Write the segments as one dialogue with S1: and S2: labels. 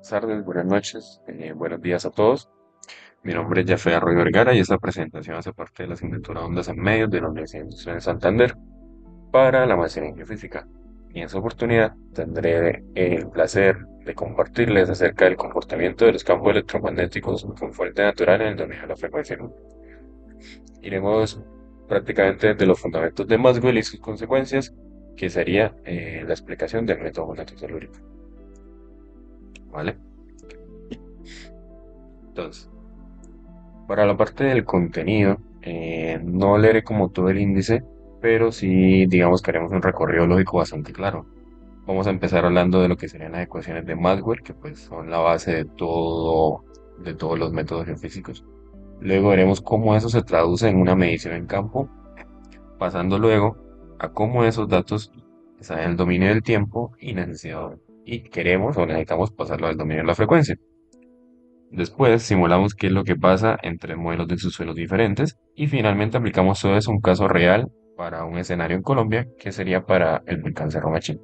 S1: tardes, buenas noches, buenos días a todos. Mi nombre es Jafé Arroyo Vergara y esta presentación hace parte de la asignatura Ondas en Medios de la Universidad Industrial de Santander para la maestría en geofísica. Y en esta oportunidad tendré el placer de compartirles acerca del comportamiento de los campos electromagnéticos con fuente natural en el dominio de la frecuencia. Iremos prácticamente de los fundamentos de Maxwell y sus consecuencias, que sería la explicación del método magneto-telúrico. ¿Vale? Entonces, para la parte del contenido, no leeré como todo el índice, pero sí, digamos que haremos un recorrido lógico bastante claro. Vamos a empezar hablando de lo que serían las ecuaciones de Maxwell, que pues son la base de todos los métodos geofísicos. Luego veremos cómo eso se traduce en una medición en campo, pasando luego a cómo esos datos están en el dominio del tiempo y queremos o necesitamos pasarlo al dominio de la frecuencia. Después simulamos qué es lo que pasa entre modelos de subsuelos diferentes y finalmente aplicamos todo eso a un caso real para un escenario en Colombia que sería para el volcán Cerro Machín,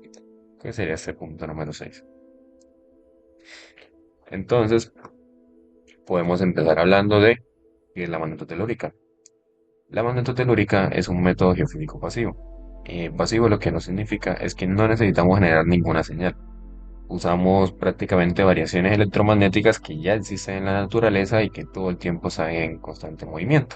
S1: que sería este punto número 6. Entonces, podemos empezar hablando de qué es la magnetotelúrica. La magnetotelúrica es un método geofísico pasivo. Pasivo lo que no significa es que no necesitamos generar ninguna señal. Usamos prácticamente variaciones electromagnéticas que ya existen en la naturaleza y que todo el tiempo están en constante movimiento,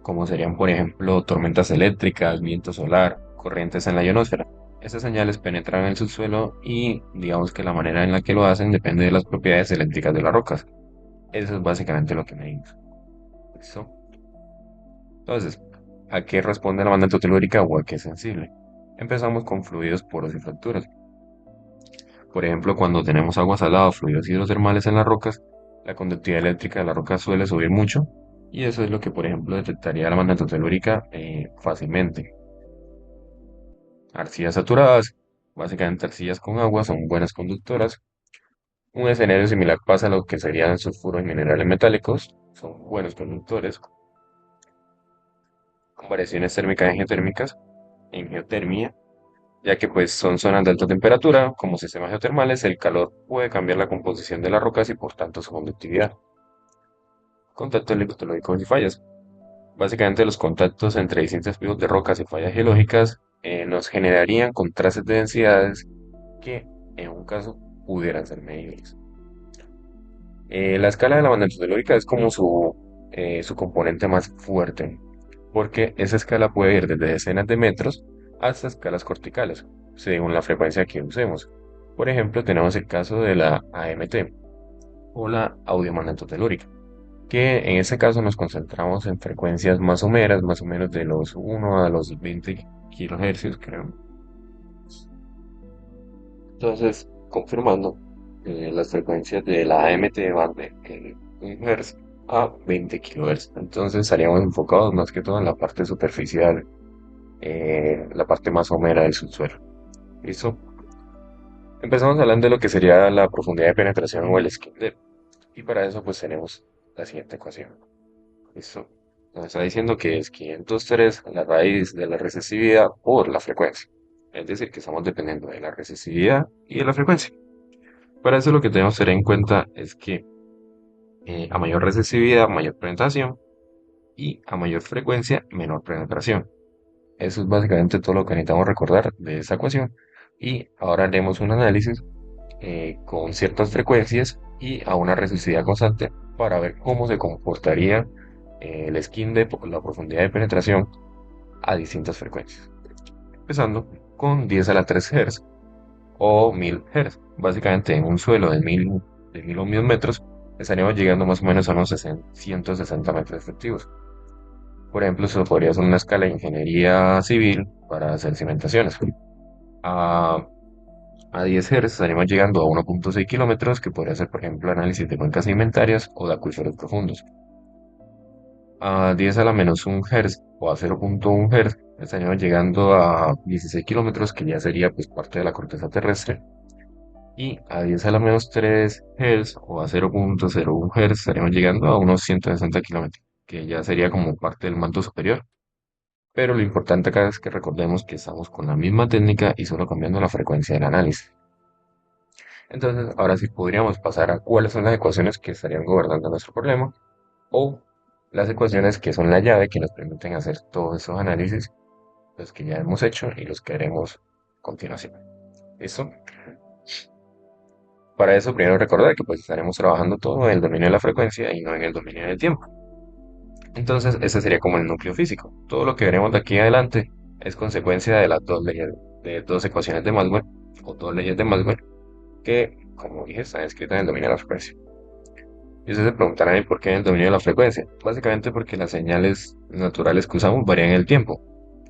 S1: como serían por ejemplo tormentas eléctricas, viento solar, corrientes en la ionosfera. Estas señales penetran en el subsuelo y digamos que la manera en la que lo hacen depende de las propiedades eléctricas de las rocas. Eso es básicamente lo que medimos. ¿Listo? Entonces, ¿a qué responde la banda telúrica o a qué es sensible? Empezamos con fluidos poros y fracturas. Por ejemplo, cuando tenemos agua salada o fluidos hidrotermales en las rocas, la conductividad eléctrica de la roca suele subir mucho y eso es lo que, por ejemplo, detectaría la magnetotelúrica fácilmente. Arcillas saturadas, básicamente arcillas con agua, son buenas conductoras. Un escenario similar pasa a lo que serían sulfuros y minerales metálicos, son buenos conductores. Con variaciones térmicas y geotérmicas, en geotermia, ya que pues son zonas de alta temperatura, como sistemas geotermales, el calor puede cambiar la composición de las rocas y por tanto su conductividad. Contactos lictológicos y fallas. Básicamente los contactos entre distintos tipos de rocas y fallas geológicas nos generarían contrastes de densidades que en un caso pudieran ser medibles. La escala de la banda telúrica es como su componente más fuerte, porque esa escala puede ir desde decenas de metros hasta escalas corticales, según la frecuencia que usemos. Por ejemplo, tenemos el caso de la AMT o la audiomagnetotelúrica, que en ese caso nos concentramos en frecuencias más someras, más o menos de los 1 a los 20 kilohercios, creo. Entonces, confirmando, las frecuencias de la AMT van de 1 Hz a 20 kHz. Entonces estaríamos enfocados más que todo en la parte superficial, la parte más somera del subsuelo. ¿Listo? Empezamos hablando de lo que sería la profundidad de penetración o el skin depth. Y para eso pues tenemos la siguiente ecuación. ¿Listo? Nos está diciendo que es 503 la raíz de la recesividad por la frecuencia. Es decir, que estamos dependiendo de la recesividad y de la frecuencia. Para eso lo que tenemos que tener en cuenta es que a mayor recesividad, mayor penetración y a mayor frecuencia, menor penetración. Eso es básicamente todo lo que necesitamos recordar de esa ecuación. Y ahora haremos un análisis con ciertas frecuencias y a una recesividad constante para ver cómo se comportaría el skin de la profundidad de penetración a distintas frecuencias. Empezando con 10 a la 3 Hz o 1000 Hz. Básicamente en un suelo de 1000 ohmios metros estaríamos llegando más o menos a unos 160 metros efectivos. Por ejemplo, eso podría ser una escala de ingeniería civil para hacer cimentaciones. A, a 10 Hz estaríamos llegando a 1,6 kilómetros, que podría ser, por ejemplo, análisis de cuencas sedimentarias o de acuíferos profundos. A 10 a la menos 1 Hz o a 0,1 Hz estaríamos llegando a 16 kilómetros, que ya sería pues parte de la corteza terrestre. Y a 10 a la menos 3 Hz o a 0,01 Hz estaríamos llegando a unos 160 kilómetros, que ya sería como parte del manto superior. Pero lo importante acá es que recordemos que estamos con la misma técnica y solo cambiando la frecuencia del análisis. Entonces, ahora sí podríamos pasar a cuáles son las ecuaciones que estarían gobernando nuestro problema o las ecuaciones que son la llave que nos permiten hacer todos esos análisis, los que ya hemos hecho y los que haremos a continuación. ¿Listo? Para eso, primero recordar que pues estaremos trabajando todo en el dominio de la frecuencia y no en el dominio del tiempo. Entonces, ese sería como el núcleo físico. Todo lo que veremos de aquí en adelante es consecuencia de las dos leyes, de dos ecuaciones de Maxwell, o dos leyes de Maxwell, que, como dije, están escritas en el dominio de la frecuencia. Y ustedes se preguntarán ¿y por qué en el dominio de la frecuencia? Básicamente porque las señales naturales que usamos varían en el tiempo.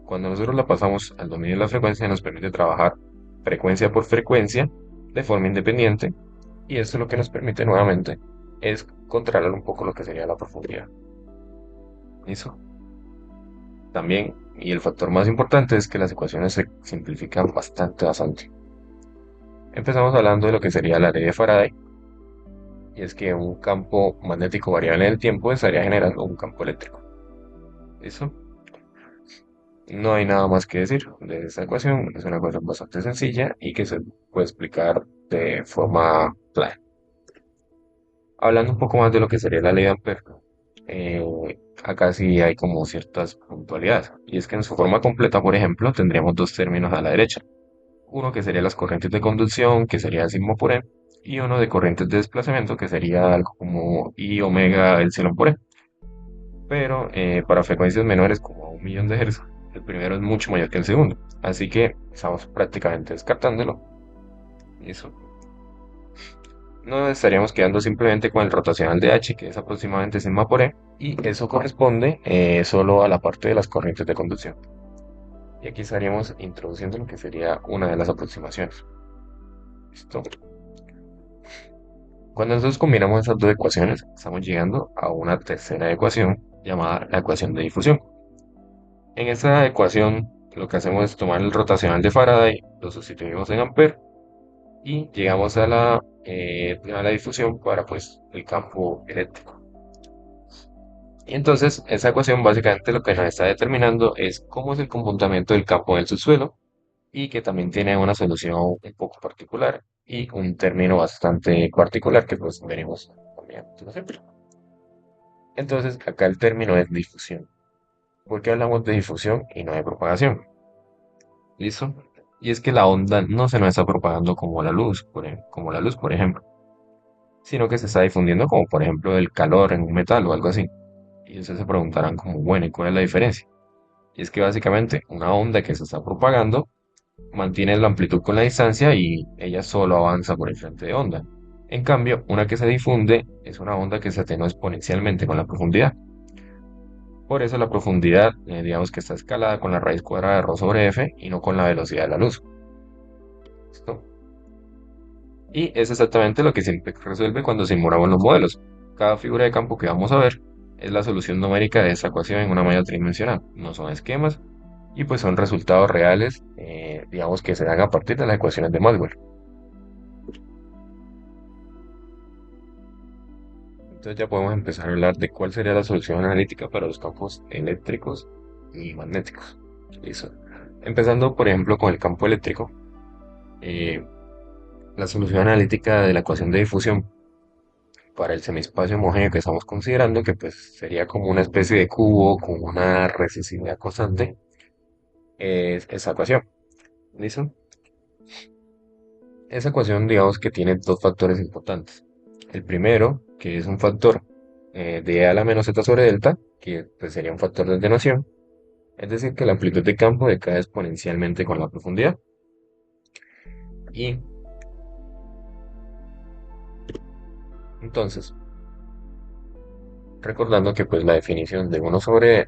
S1: Cuando nosotros la pasamos al dominio de la frecuencia nos permite trabajar frecuencia por frecuencia de forma independiente y esto lo que nos permite nuevamente es controlar un poco lo que sería la profundidad. ¿Listo? También, y el factor más importante es que las ecuaciones se simplifican bastante, bastante. Empezamos hablando de lo que sería la ley de Faraday, y es que un campo magnético variable en el tiempo estaría generando un campo eléctrico. ¿Listo? No hay nada más que decir de esta ecuación, es una ecuación bastante sencilla y que se puede explicar de forma clara. Hablando un poco más de lo que sería la ley de Ampere, eh, acá sí hay como ciertas puntualidades, y es que en su forma completa, por ejemplo, tendríamos dos términos a la derecha. Uno que sería las corrientes de conducción, que sería sigma por E, y uno de corrientes de desplazamiento, que sería algo como I omega epsilon por E. Pero para frecuencias menores, como 1 millón de Hz, el primero es mucho mayor que el segundo. Así que estamos prácticamente descartándolo. Y eso. Nos estaríamos quedando simplemente con el rotacional de H, que es aproximadamente sigma por E, y eso corresponde solo a la parte de las corrientes de conducción. Y aquí estaríamos introduciendo lo que sería una de las aproximaciones. ¿Listo? Cuando nosotros combinamos esas dos ecuaciones, estamos llegando a una tercera ecuación llamada la ecuación de difusión. En esta ecuación, lo que hacemos es tomar el rotacional de Faraday, lo sustituimos en Ampere y llegamos a la difusión para pues el campo eléctrico. Y entonces, esa ecuación básicamente lo que nos está determinando es cómo es el comportamiento del campo en el subsuelo y que también tiene una solución un poco particular y un término bastante particular que pues veremos también. Entonces, acá el término es difusión. ¿Por qué hablamos de difusión y no de propagación? ¿Listo? Y es que la onda no se nos está propagando como la luz, por ejemplo, sino que se está difundiendo como, por ejemplo, el calor en un metal o algo así. Y ustedes se preguntarán como, bueno, ¿y cuál es la diferencia? Y es que básicamente una onda que se está propagando mantiene la amplitud con la distancia y ella solo avanza por el frente de onda. En cambio, una que se difunde es una onda que se atenúa exponencialmente con la profundidad. Por eso la profundidad, digamos que está escalada con la raíz cuadrada de ρ sobre f y no con la velocidad de la luz. ¿Listo? Y es exactamente lo que siempre resuelve cuando simulamos los modelos. Cada figura de campo que vamos a ver es la solución numérica de esa ecuación en una malla tridimensional. No son esquemas y pues son resultados reales, digamos que se dan a partir de las ecuaciones de Maxwell. Entonces ya podemos empezar a hablar de cuál sería la solución analítica para los campos eléctricos y magnéticos. Listo. Empezando, por ejemplo, con el campo eléctrico, eh, la solución analítica de la ecuación de difusión para el semiespacio homogéneo que estamos considerando, que pues sería como una especie de cubo con una recesividad constante, es esa ecuación. ¿Listo? Esa ecuación, digamos que tiene dos factores importantes. El primero, que es un factor de a la menos z sobre delta, que pues, sería un factor de atenuación, es decir, que la amplitud de campo decae exponencialmente con la profundidad. Y entonces, recordando que pues la definición de uno sobre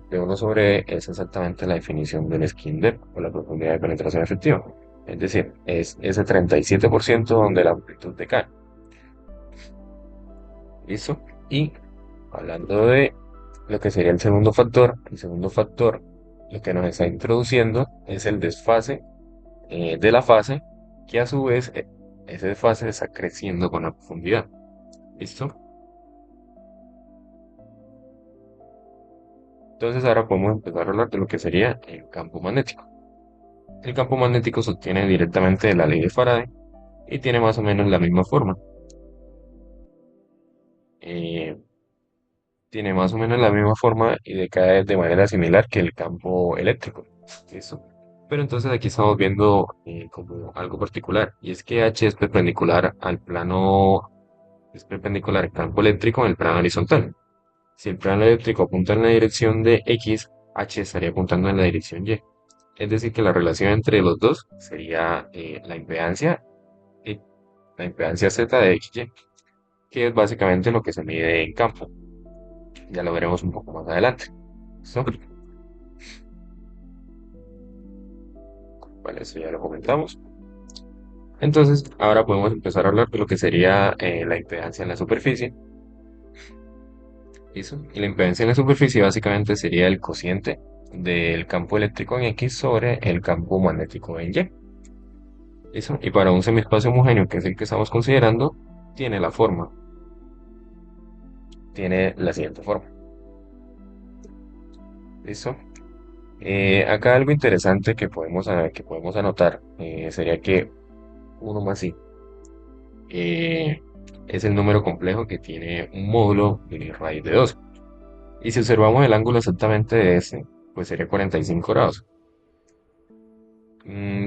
S1: es exactamente la definición del skin depth o la profundidad de penetración efectiva. Es decir, es ese 37% donde la amplitud decae. ¿Listo? Y hablando de lo que sería el segundo factor lo que nos está introduciendo es el desfase de la fase, que a su vez ese desfase está creciendo con la profundidad. ¿Listo? Entonces ahora podemos empezar a hablar de lo que sería el campo magnético. El campo magnético se obtiene directamente de la ley de Faraday y tiene más o menos la misma forma. Eh, Tiene más o menos la misma forma y decae de manera similar que el campo eléctrico. Eso. Pero entonces aquí estamos viendo como algo particular, y es que H es perpendicular al campo eléctrico en el plano horizontal. Si el plano eléctrico apunta en la dirección de X, H estaría apuntando en la dirección Y. Es decir, que la relación entre los dos sería eh, la impedancia Z de XY, que es básicamente lo que se mide en campo. Ya lo veremos un poco más adelante. ¿Listo? Vale, eso ya lo comentamos. Entonces, ahora podemos empezar a hablar de lo que sería la impedancia en la superficie. ¿Listo? Y la impedancia en la superficie básicamente sería el cociente del campo eléctrico en X sobre el campo magnético en Y. ¿Listo? Y para un semiespacio homogéneo, que es el que estamos considerando, tiene la forma, tiene la siguiente forma. ¿Listo? Acá algo interesante que podemos anotar sería que uno más i eh, es el número complejo que tiene un módulo de raíz de 2. Y si observamos el ángulo exactamente de ese, pues sería 45 grados.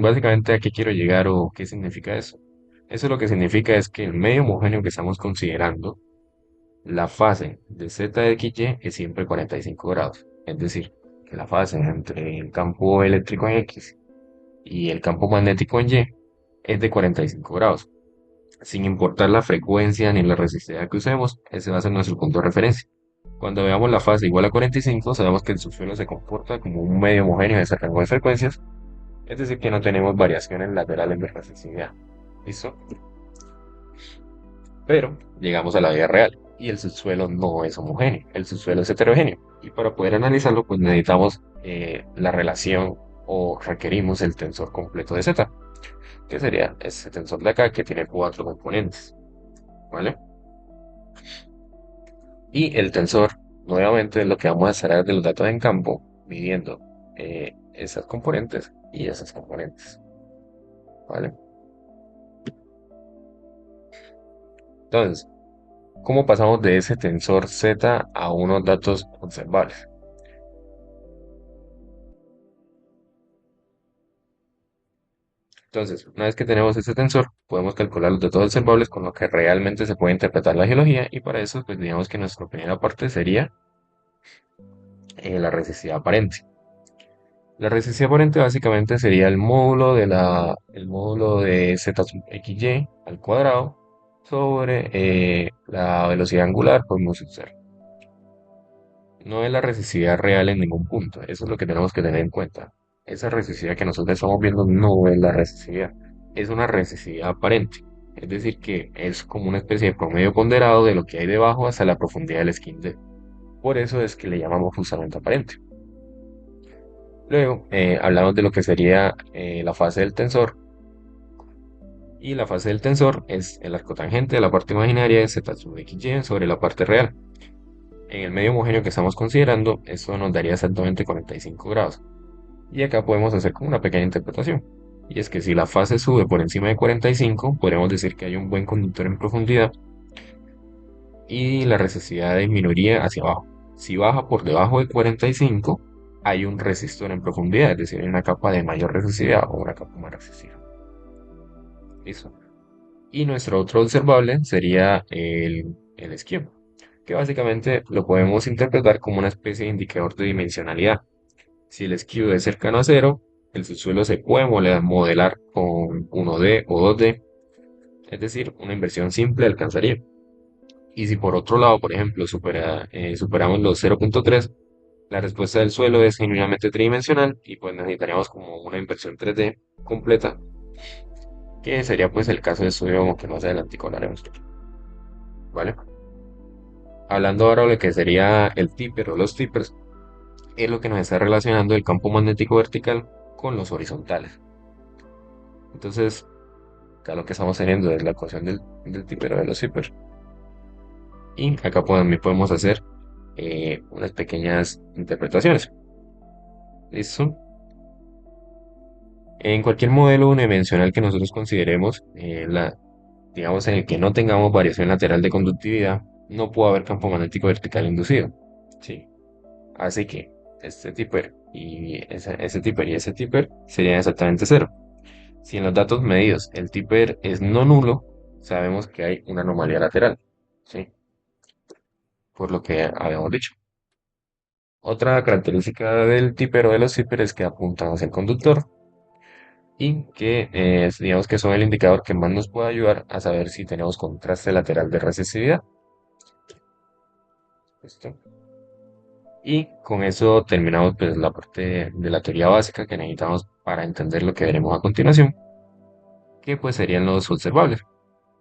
S1: Básicamente, ¿a qué quiero llegar o qué significa eso? Eso lo que significa es que el medio homogéneo que estamos considerando, la fase de z de xy es siempre 45 grados. Es decir, que la fase entre el campo eléctrico en X y el campo magnético en Y es de 45 grados. Sin importar la frecuencia ni la resistividad que usemos, ese va a ser nuestro punto de referencia. Cuando veamos la fase igual a 45, sabemos que el subsuelo se comporta como un medio homogéneo de ese rango de frecuencias, es decir, que no tenemos variaciones laterales de resistividad. ¿Listo? Pero llegamos a la vida real y el subsuelo no es homogéneo, el subsuelo es heterogéneo. Y para poder analizarlo, pues necesitamos la relación o requerimos el tensor completo de Z, que sería ese tensor de acá que tiene cuatro componentes, ¿vale? Y el tensor, nuevamente, es lo que vamos a extraer de los datos en campo, midiendo esas componentes y esas componentes, ¿vale? Entonces, ¿cómo pasamos de ese tensor Z a unos datos observables? Entonces, una vez que tenemos ese tensor, podemos calcular los datos observables con lo que realmente se puede interpretar la geología, y para eso, pues digamos que nuestra primera parte sería la resistividad aparente. La resistencia aparente básicamente sería el módulo de z sub xy al cuadrado sobre la velocidad angular por mu sub 0. No es la resistividad real en ningún punto, eso es lo que tenemos que tener en cuenta. Esa resistividad que nosotros estamos viendo no es la resistividad, es una resistividad aparente. Es decir, que es como una especie de promedio ponderado de lo que hay debajo hasta la profundidad del esquinde. Por eso es que le llamamos justamente aparente. Luego hablamos de lo que sería la fase del tensor, y la fase del tensor es el arco tangente de la parte imaginaria de z sub xy sobre la parte real. En el medio homogéneo que estamos considerando, eso nos daría exactamente 45 grados. Y acá podemos hacer como una pequeña interpretación. Y es que si la fase sube por encima de 45, podemos decir que hay un buen conductor en profundidad y la resistividad disminuiría hacia abajo. Si baja por debajo de 45, hay un resistor en profundidad, es decir, hay una capa de mayor resistividad o una capa más resistiva. ¿Listo? Y nuestro otro observable sería el esquema, que básicamente lo podemos interpretar como una especie de indicador de dimensionalidad. Si el skew es cercano a cero, el subsuelo se puede modelar con 1D o 2D, es decir, una inversión simple alcanzaría. Y si por otro lado, por ejemplo, superamos los 0.3, la respuesta del suelo es genuinamente tridimensional y pues necesitaríamos como una inversión 3D completa, que sería pues el caso de estudio que más adelante hablaremos, ¿vale? Hablando ahora de lo que sería el tipper o los tippers, es lo que nos está relacionando el campo magnético vertical con los horizontales. Entonces, acá lo que estamos teniendo es la ecuación del tipper o de los tippers. Y acá también podemos hacer unas pequeñas interpretaciones. ¿Listo? En cualquier modelo unidimensional que nosotros consideremos, digamos en el que no tengamos variación lateral de conductividad, no puede haber campo magnético vertical inducido. Sí. Así que este tipper y ese tipper y ese tipper serían exactamente cero. Si en los datos medidos el tipper es no nulo, sabemos que hay una anomalía lateral. Sí, por lo que habíamos dicho. Otra característica del tipper o de los zippers es que apuntan hacia el conductor y que digamos que son el indicador que más nos puede ayudar a saber si tenemos contraste lateral de resistividad. ¿Listo? Y con eso terminamos pues la parte de la teoría básica que necesitamos para entender lo que veremos a continuación, que pues serían los observables.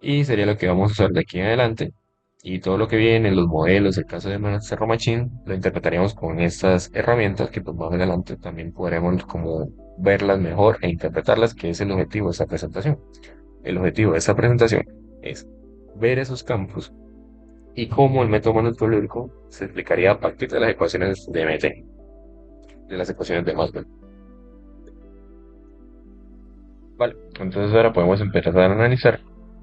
S1: Y sería lo que vamos a usar de aquí en adelante. Y todo lo que viene, los modelos, el caso de Master Machine, lo interpretaríamos con estas herramientas que pues más adelante también podremos como verlas mejor e interpretarlas, que es el objetivo de esta presentación. El objetivo de esta presentación es ver esos campos y cómo el método manutológico se explicaría a partir de las ecuaciones de MT, de las ecuaciones de Maxwell. Vale, entonces ahora podemos empezar a analizar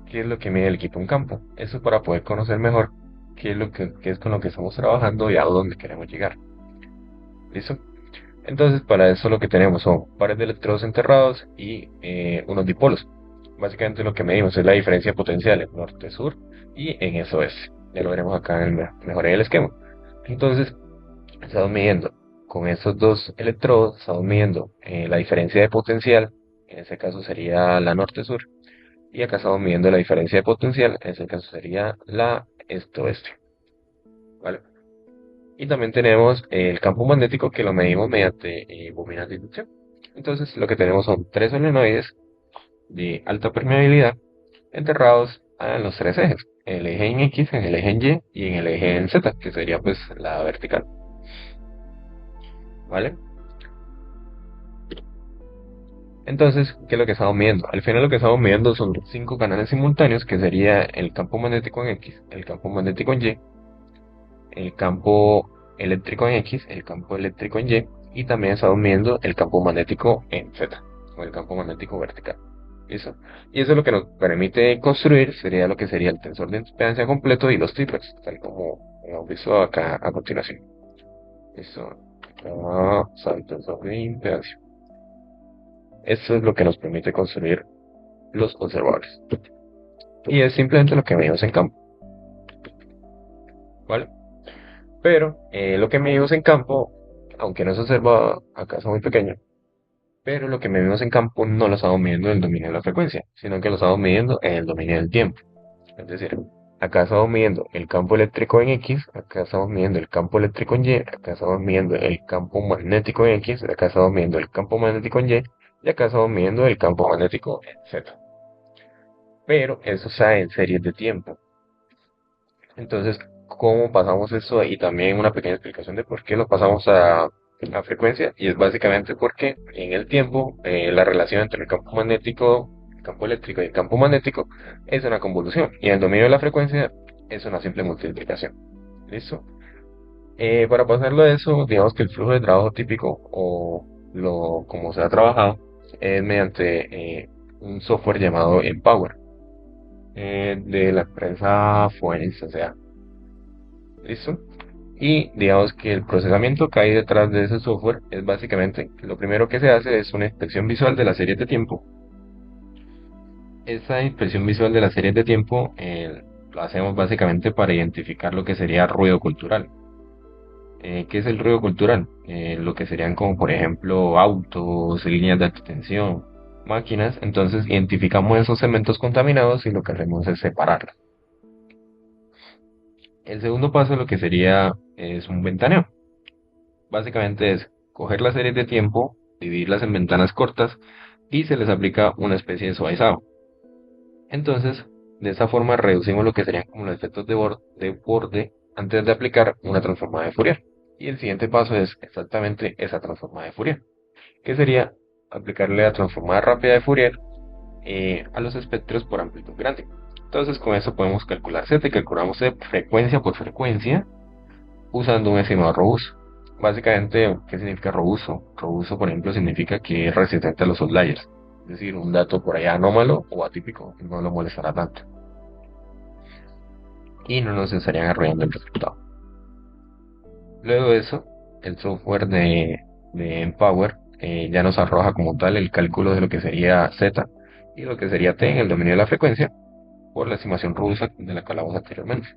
S1: qué es lo que mide el equipo en campo. Eso para poder conocer mejor qué es qué es con lo que estamos trabajando y a dónde queremos llegar. ¿Listo? Entonces para eso lo que tenemos son pares de electrodos enterrados y unos dipolos. Básicamente lo que medimos es la diferencia potencial en norte-sur y en SOS. Ya lo veremos acá en el mejor en el esquema. Entonces estamos midiendo con estos dos electrodos, estamos midiendo la diferencia de potencial, en ese caso sería la norte-sur, y acá estamos midiendo la diferencia de potencial, en ese caso sería la este-oeste. ¿Vale? Y también tenemos el campo magnético que lo medimos mediante bobinas de inducción. Entonces lo que tenemos son tres solenoides de alta permeabilidad enterrados en los tres ejes, en el eje en X, en el eje en Y y en el eje en Z, que sería pues la vertical. ¿Vale? Entonces, ¿qué es lo que estamos midiendo? Al final lo que estamos midiendo son cinco canales simultáneos, que sería el campo magnético en X, el campo magnético en Y, el campo eléctrico en X, el campo eléctrico en Y también estamos midiendo el campo magnético en Z, o el campo magnético vertical. ¿Listo? Y eso es lo que nos permite construir, sería lo que sería el tensor de impedancia completo y los triplets, tal como hemos visto acá a continuación. ¿Listo? Acá está el tensor de impedancia. Eso es lo que nos permite construir los observadores. Y es simplemente lo que medimos en campo. ¿Vale? Pero lo que medimos en campo, aunque no se observa acá, es muy pequeño, pero lo que medimos en campo no lo estamos midiendo en el dominio de la frecuencia, sino que lo estamos midiendo en el dominio del tiempo. Es decir, acá estamos midiendo el campo eléctrico en X, acá estamos midiendo el campo eléctrico en Y, acá estamos midiendo el campo magnético en X, acá estamos midiendo el campo magnético en y acá estamos midiendo el campo magnético en Z. Pero eso está en series de tiempo. Entonces, ¿cómo pasamos eso? Y también una pequeña explicación de por qué lo pasamos a frecuencia. Y es básicamente porque en el tiempo la relación entre el campo magnético, el campo eléctrico y el campo magnético es una convolución. Y en el dominio de la frecuencia es una simple multiplicación. ¿Listo? Para pasarlo a eso, digamos que el flujo de trabajo típico o como se ha trabajado es mediante un software llamado Empower de la empresa Phoenix, o sea, ¿listo? Y digamos que el procesamiento que hay detrás de ese software es básicamente, lo primero que se hace es una inspección visual de las series de tiempo. Esa inspección visual de las series de tiempo lo hacemos básicamente para identificar lo que sería ruido cultural. ¿Qué es el ruido cultural? Lo que serían como por ejemplo autos, líneas de alta tensión, máquinas. Entonces identificamos esos elementos contaminados y lo que hacemos es separarlos. El segundo paso lo que sería es un ventaneo. Básicamente es coger las series de tiempo, dividirlas en ventanas cortas y se les aplica una especie de suavizado. Entonces, de esta forma reducimos lo que serían como los efectos de borde antes de aplicar una transformada de Fourier. Y el siguiente paso es exactamente esa transformada de Fourier, que sería aplicarle la transformada rápida de Fourier a los espectros por amplitud grande. Entonces con eso podemos calcular Z y calculamos Z frecuencia por frecuencia usando un estimador robusto. Básicamente, ¿qué significa robusto? Robusto, por ejemplo, significa que es resistente a los outliers. Es decir, un dato por allá anómalo o atípico no lo molestará tanto. Y no nos estarían arruinando el resultado. Luego de eso, el software de Empower ya nos arroja como tal el cálculo de lo que sería Z y lo que sería T en el dominio de la frecuencia por la estimación robusta de la que hablamos anteriormente.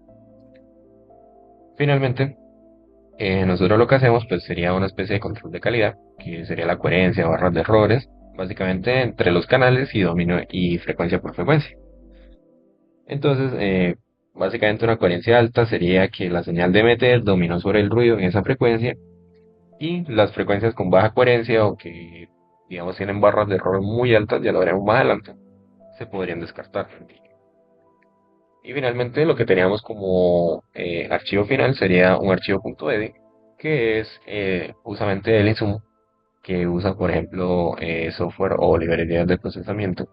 S1: Finalmente, nosotros lo que hacemos pues sería una especie de control de calidad, que sería la coherencia, barras de errores, básicamente entre los canales y dominio y frecuencia por frecuencia. Entonces, básicamente una coherencia alta sería que la señal de emitter dominó sobre el ruido en esa frecuencia y las frecuencias con baja coherencia o que digamos tienen barras de error muy altas, ya lo veremos más adelante, se podrían descartar. Y finalmente lo que teníamos como archivo final sería un archivo .edi, que es justamente el insumo que usa, por ejemplo, software o librerías de procesamiento,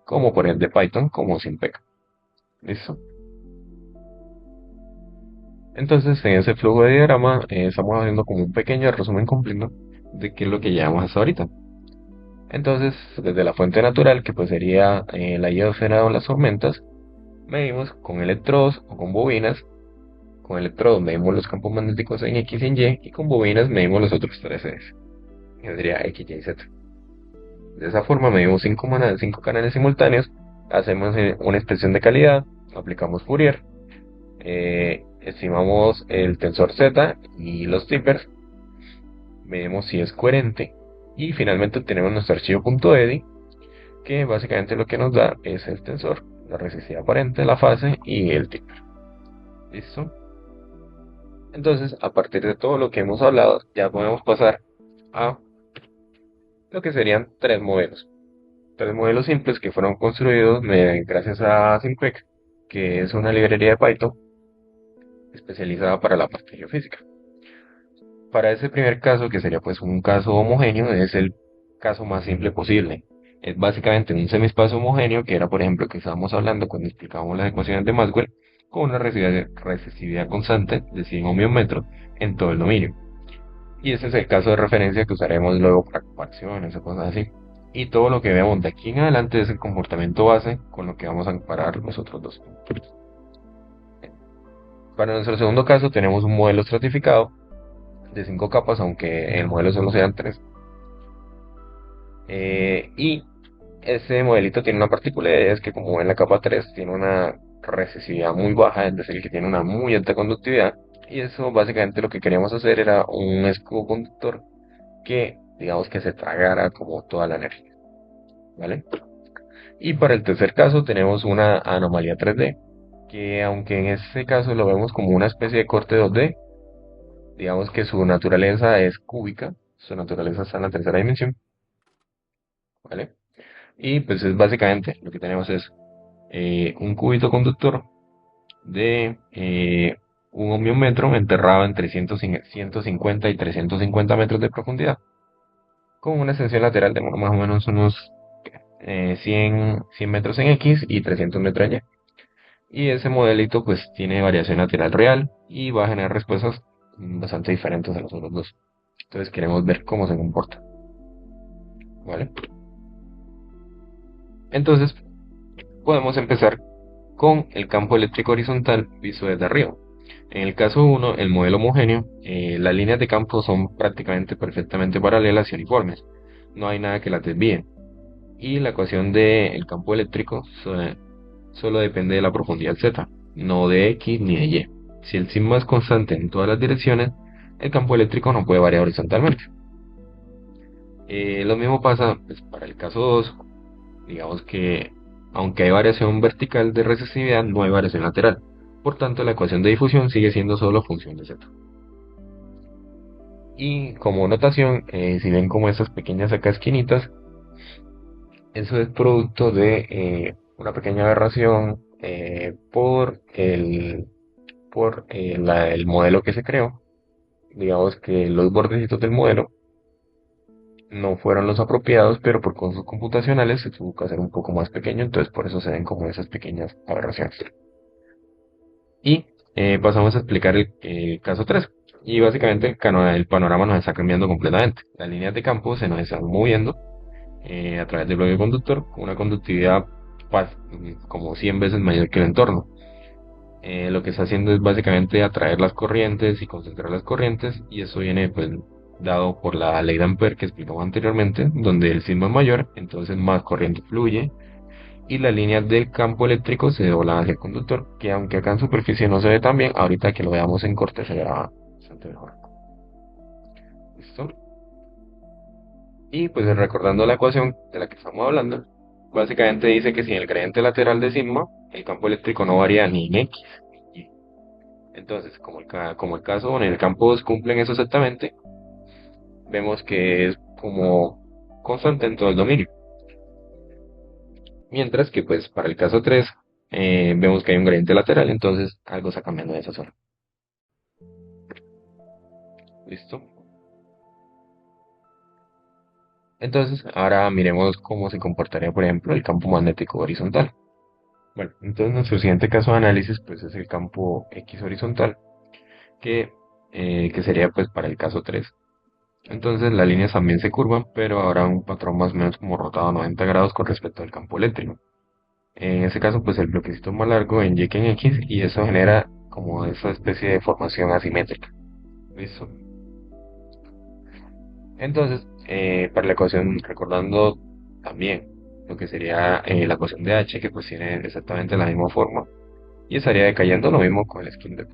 S1: como por ejemplo de Python, como Simpec. ¿Listo? Entonces, en ese flujo de diagrama estamos haciendo como un pequeño resumen completo de qué es lo que llevamos hasta ahorita. Entonces, desde la fuente natural, que pues sería la ionosfera o las tormentas, medimos con electrodos o con bobinas. Con electrodos medimos los campos magnéticos en X y en Y, y con bobinas medimos los otros tres ejes, que sería X, Y, Z. De esa forma medimos cinco canales simultáneos, hacemos una expresión de calidad, aplicamos Fourier, estimamos el tensor Z y los trippers, medimos si es coherente, y finalmente obtenemos nuestro archivo .edi, que básicamente lo que nos da es el tensor, la resistividad aparente, la fase y el tripper. ¿Listo? Entonces, a partir de todo lo que hemos hablado, ya podemos pasar a lo que serían tres modelos. Tres modelos simples que fueron construidos gracias a Simpec, que es una librería de Python especializada para la parte geofísica. Para ese primer caso, que sería pues un caso homogéneo, es el caso más simple posible. Es básicamente un semiespacio homogéneo, que era por ejemplo que estábamos hablando cuando explicábamos las ecuaciones de Maxwell, con una resistividad constante de 100 ohmios metro en todo el dominio. Y ese es el caso de referencia que usaremos luego para comparaciones o cosas así. Y todo lo que veamos de aquí en adelante es el comportamiento base con lo que vamos a comparar los otros dos puntos. Para nuestro segundo caso tenemos un modelo estratificado de 5 capas, aunque el modelo solo sean 3. Y ese modelito tiene una particularidad, es que como en la capa 3 tiene una recesividad muy baja, es decir, que tiene una muy alta conductividad. Y eso básicamente lo que queríamos hacer era un escudo conductor que digamos que se tragara como toda la energía, ¿vale? Y para el tercer caso tenemos una anomalía 3D, que aunque en este caso lo vemos como una especie de corte 2D, digamos que su naturaleza es cúbica, su naturaleza está en la tercera dimensión, ¿vale? Y pues es básicamente lo que tenemos es un cúbito conductor de 1 ohmiómetro enterrado entre 150 y 350 metros de profundidad, con una extensión lateral de más o menos unos 100 metros en X y 300 metros en Y. Y ese modelito pues tiene variación lateral real y va a generar respuestas bastante diferentes a los otros dos. Entonces queremos ver cómo se comporta, ¿vale? Entonces podemos empezar con el campo eléctrico horizontal visto desde arriba. En el caso 1, el modelo homogéneo, las líneas de campo son prácticamente perfectamente paralelas y uniformes. No hay nada que las desvíe. Y la ecuación del campo eléctrico solo depende de la profundidad Z, no de X ni de Y. Si el sigma es constante en todas las direcciones, el campo eléctrico no puede variar horizontalmente. Lo mismo pasa pues, para el caso 2, digamos que aunque hay variación vertical de resistividad, no hay variación lateral. Por tanto, la ecuación de difusión sigue siendo solo función de Z. Y como notación, si ven como esas pequeñas acá esquinitas, eso es producto de una pequeña aberración por el modelo que se creó. Digamos que los bordecitos del modelo no fueron los apropiados, pero por costos computacionales se tuvo que hacer un poco más pequeño, entonces por eso se ven como esas pequeñas aberraciones. Y pasamos a explicar el caso 3. Y básicamente el panorama nos está cambiando completamente. Las líneas de campo se nos están moviendo a través del bloque conductor con una conductividad como 100 veces mayor que el entorno. Lo que está haciendo es básicamente atraer las corrientes y concentrar las corrientes, y eso viene pues dado por la ley de Ampere que explicamos anteriormente, donde el sigma es mayor, entonces más corriente fluye y las líneas del campo eléctrico se doblan hacia el conductor, que aunque acá en superficie no se ve tan bien, ahorita que lo veamos en corte se verá bastante mejor. ¿Listo? Y pues recordando la ecuación de la que estamos hablando, básicamente dice que sin el gradiente lateral de sigma, el campo eléctrico no varía ni en X ni en Y. Entonces, como el caso en el campo 2 cumplen eso exactamente, vemos que es como constante en todo el dominio. Mientras que pues para el caso 3 vemos que hay un gradiente lateral, entonces algo está cambiando en esa zona. ¿Listo? Entonces, ahora miremos cómo se comportaría, por ejemplo, el campo magnético horizontal. Bueno, entonces nuestro siguiente caso de análisis pues es el campo X horizontal, que, que sería pues para el caso 3. Entonces las líneas también se curvan, pero ahora un patrón más o menos como rotado a 90 grados con respecto al campo eléctrico. En ese caso pues el bloquecito es más largo en Y que en X y eso genera como esa especie de formación asimétrica. ¿Listo? Entonces, para la ecuación, recordando también lo que sería la ecuación de H, que pues tiene exactamente la misma forma, y estaría decayendo lo mismo con el skin de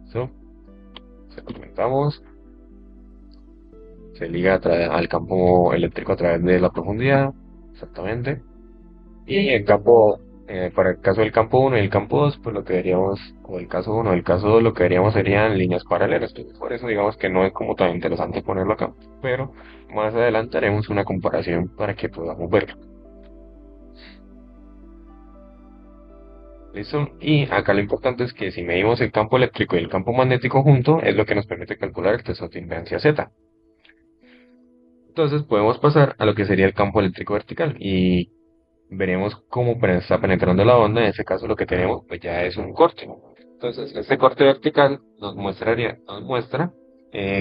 S1: ¿listo? Se lo comentamos, se liga al campo eléctrico a través de la profundidad, exactamente, y el campo, para el caso del campo uno y el campo 2 pues lo que veríamos, o el caso uno y el caso 2 lo que veríamos serían líneas paralelas, entonces por eso digamos que no es como tan interesante ponerlo acá, pero más adelante haremos una comparación para que podamos verlo. ¿Listo? Y acá lo importante es que si medimos el campo eléctrico y el campo magnético junto, es lo que nos permite calcular el tensor de impedancia Z. Entonces podemos pasar a lo que sería el campo eléctrico vertical y veremos cómo está penetrando la onda. En este caso lo que tenemos pues ya es un corte. Entonces este corte vertical nos muestra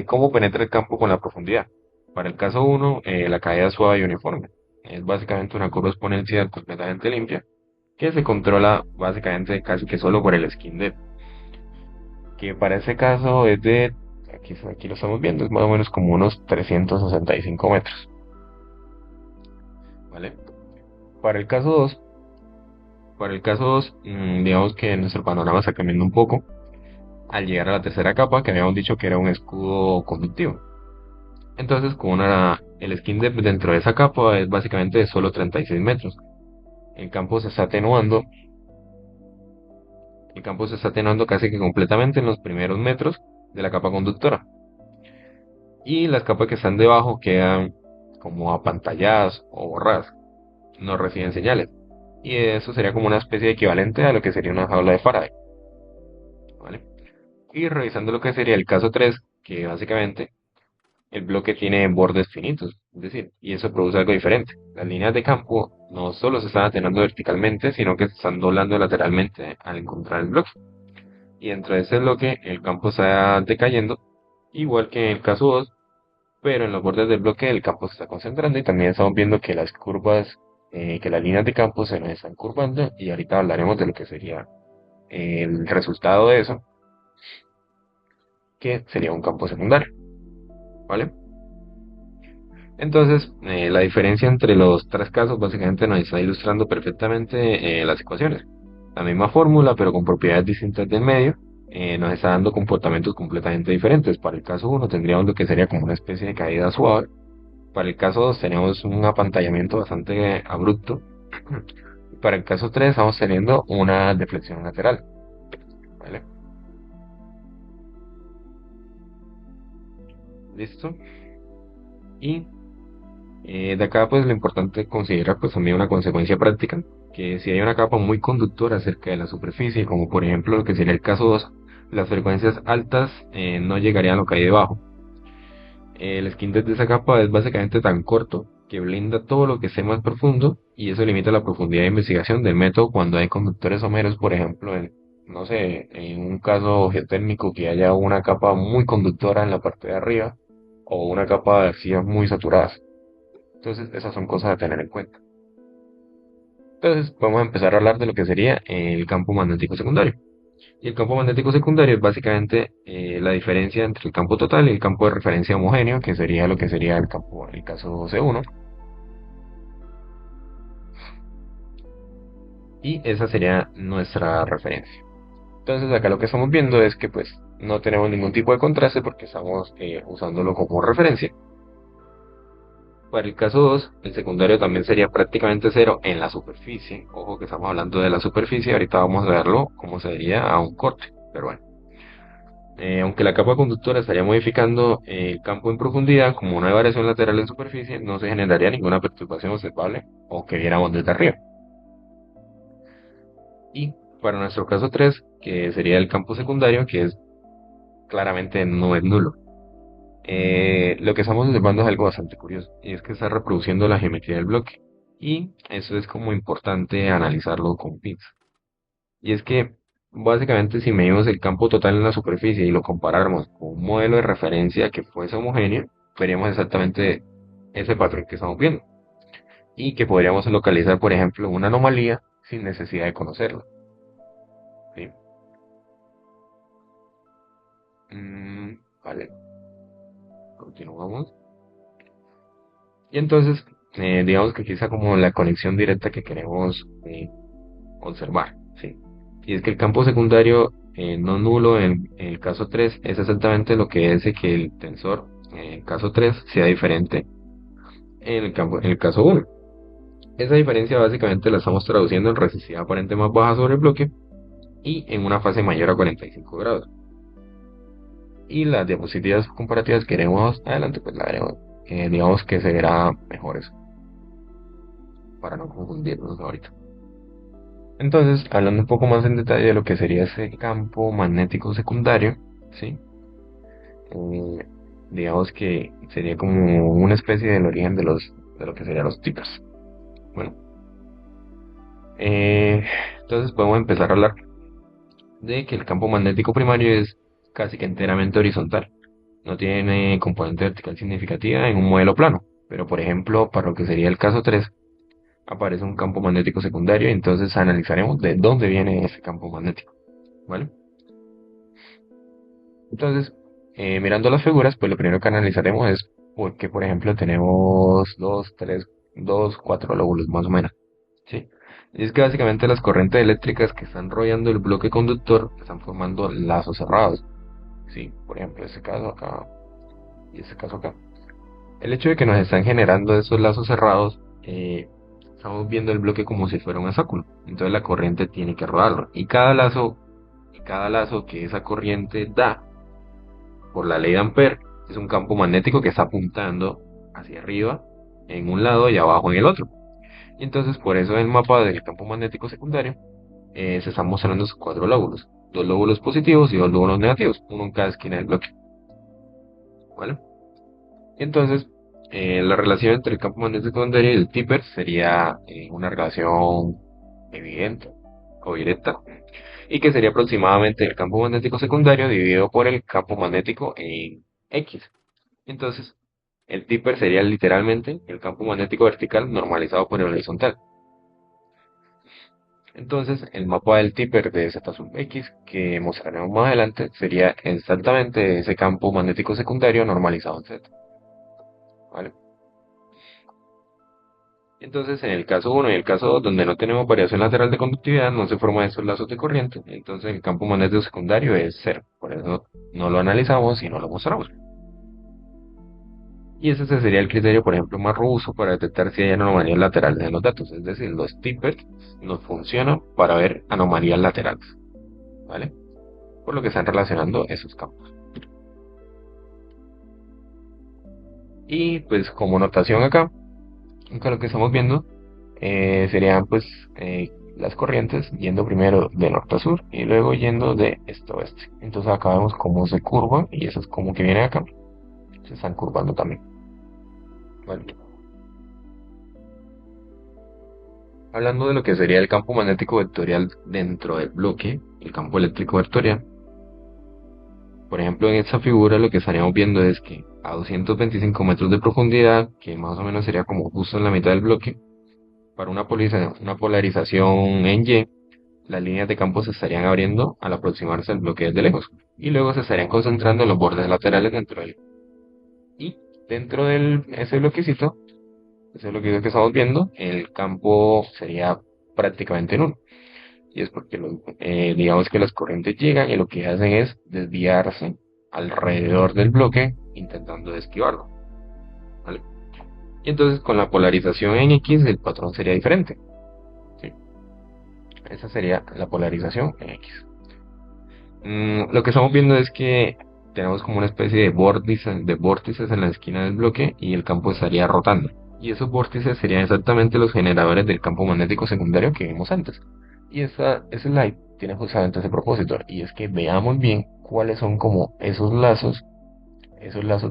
S1: cómo penetra el campo con la profundidad. Para el caso 1, la caída es suave y uniforme. Es básicamente una curva exponencial completamente limpia que se controla básicamente casi que solo por el skin depth, que para ese caso es de, aquí lo estamos viendo, es más o menos como unos 365 metros, ¿vale? Para el caso 2, digamos que nuestro panorama está cambiando un poco al llegar a la tercera capa, que habíamos dicho que era un escudo conductivo. Entonces, el skin depth dentro de esa capa es básicamente de solo 36 metros. El campo se está atenuando, el campo se está atenuando casi que completamente en los primeros metros de la capa conductora. Y las capas que están debajo quedan como apantalladas o borradas, no reciben señales. Y eso sería como una especie de equivalente a lo que sería una jaula de Faraday, ¿vale? Y revisando lo que sería el caso 3, que básicamente el bloque tiene bordes finitos, es decir, y eso produce algo diferente. Las líneas de campo no solo se están atenuando verticalmente, sino que se están doblando lateralmente al encontrar el bloque. Y dentro de ese bloque el campo está decayendo, igual que en el caso 2, pero en los bordes del bloque el campo se está concentrando y también estamos viendo que las curvas, que las líneas de campo se nos están curvando y ahorita hablaremos de lo que sería el resultado de eso, que sería un campo secundario, ¿vale? Entonces, la diferencia entre los tres casos básicamente nos está ilustrando perfectamente las ecuaciones. La misma fórmula, pero con propiedades distintas del medio, nos está dando comportamientos completamente diferentes. Para el caso uno tendríamos lo que sería como una especie de caída suave. Para el caso 2 tenemos un apantallamiento bastante abrupto. Para el caso 3 estamos teniendo una deflexión lateral, ¿vale? ¿Listo? Y de acá pues lo importante considerar pues también una consecuencia práctica, que si hay una capa muy conductora cerca de la superficie, como por ejemplo lo que sería el caso 2, las frecuencias altas no llegarían a lo que hay debajo. El skin depth de esa capa es básicamente tan corto que blinda todo lo que esté más profundo y eso limita la profundidad de investigación del método cuando hay conductores someros, por ejemplo, no sé, en un caso geotérmico que haya una capa muy conductora en la parte de arriba o una capa de arcillas muy saturadas. Entonces, esas son cosas a tener en cuenta. Entonces, vamos a empezar a hablar de lo que sería el campo magnético secundario. Y el campo magnético secundario es básicamente la diferencia entre el campo total y el campo de referencia homogéneo, que sería lo que sería el campo, el caso C1, y esa sería nuestra referencia. Entonces, acá lo que estamos viendo es que pues no tenemos ningún tipo de contraste porque estamos usándolo como referencia. Para el caso 2, el secundario también sería prácticamente cero en la superficie. Ojo que estamos hablando de la superficie, ahorita vamos a verlo cómo sería a un corte. Pero bueno, aunque la capa conductora estaría modificando el campo en profundidad, como una variación lateral en superficie, no se generaría ninguna perturbación observable o que viéramos desde arriba. Y para nuestro caso 3, que sería el campo secundario, que es claramente no es nulo. Lo que estamos observando es algo bastante curioso, y es que está reproduciendo la geometría del bloque. Y eso es como importante analizarlo con pinzas. Y es que, básicamente, si medimos el campo total en la superficie y lo comparáramos con un modelo de referencia que fuese homogéneo, veríamos exactamente ese patrón que estamos viendo. Y que podríamos localizar, por ejemplo, una anomalía sin necesidad de conocerla. ¿Sí? Vale, continuamos. Y entonces, digamos que aquí está como la conexión directa que queremos observar, ¿sí? Y es que el campo secundario no nulo en el caso 3 es exactamente lo que hace que el tensor en el caso 3 sea diferente en el caso 1. Esa diferencia básicamente la estamos traduciendo en resistividad aparente más baja sobre el bloque y en una fase mayor a 45 grados. Y las diapositivas comparativas que haremos adelante, pues la veremos. Digamos que se verá mejor eso, para no confundirnos ahorita. Entonces, hablando un poco más en detalle de lo que sería ese campo magnético secundario, ¿sí? Eh, digamos que sería como una especie del origen de lo que serían los tippers. Bueno, eh, entonces podemos empezar a hablar de que el campo magnético primario es casi que enteramente horizontal. No tiene componente vertical significativa en un modelo plano. Pero, por ejemplo, para lo que sería el caso 3 aparece un campo magnético secundario y entonces analizaremos de dónde viene ese campo magnético, ¿vale? Entonces, mirando las figuras, pues lo primero que analizaremos es por qué, por ejemplo, tenemos dos, cuatro lóbulos más o menos, ¿sí? Y es que básicamente las corrientes eléctricas que están rodeando el bloque conductor están formando lazos cerrados, ¿sí? Por ejemplo, este caso acá y este caso acá. El hecho de que nos están generando esos lazos cerrados, estamos viendo el bloque como si fuera un hexágono. Entonces la corriente tiene que rodarlo. Y cada lazo que esa corriente da por la ley de Ampere, es un campo magnético que está apuntando hacia arriba en un lado y abajo en el otro. Y entonces por eso en el mapa del campo magnético secundario se están mostrando sus cuatro lóbulos. Dos lóbulos positivos y dos lóbulos negativos, uno en cada esquina del bloque. ¿Vale? Y entonces la relación entre el campo magnético secundario y el tipper sería una relación evidente o directa, y que sería aproximadamente el campo magnético secundario dividido por el campo magnético en X. Entonces, el tipper sería literalmente el campo magnético vertical normalizado por el horizontal. Entonces, el mapa del tipper de Z sub X, que mostraremos más adelante, sería exactamente ese campo magnético secundario normalizado en Z. ¿Vale? Entonces, en el caso 1 y el caso 2, donde no tenemos variación lateral de conductividad, no se forman esos lazos de corriente. Entonces, el campo magnético secundario es cero. Por eso no lo analizamos y no lo mostramos. Y ese sería el criterio, por ejemplo, más robusto para detectar si hay anomalías laterales en los datos. Es decir, los tippers nos funcionan para ver anomalías laterales, ¿vale? Por lo que están relacionando esos campos. Y pues como notación acá lo que estamos viendo serían pues las corrientes yendo primero de norte a sur y luego yendo de este a oeste. Entonces acá vemos cómo se curvan y eso es como que viene acá. Se están curvando también. ¿Vale? Hablando de lo que sería el campo magnético vectorial dentro del bloque, el campo eléctrico vectorial. Por ejemplo, en esta figura lo que estaríamos viendo es que a 225 metros de profundidad, que más o menos sería como justo en la mitad del bloque, para una polarización en Y, las líneas de campo se estarían abriendo al aproximarse al bloque desde lejos, y luego se estarían concentrando en los bordes laterales dentro de él. Y dentro de ese bloquecito que estamos viendo, el campo sería prácticamente nulo. Y es porque digamos que las corrientes llegan y lo que hacen es desviarse alrededor del bloque intentando esquivarlo, ¿vale? Y entonces con la polarización en X el patrón sería diferente, ¿sí? Esa sería la polarización en X. Lo que estamos viendo es que tenemos como una especie de vórtices en la esquina del bloque y el campo estaría rotando. Y esos vórtices serían exactamente los generadores del campo magnético secundario que vimos antes. Y ese slide tiene justamente ese propósito, y es que veamos bien cuáles son como esos lazos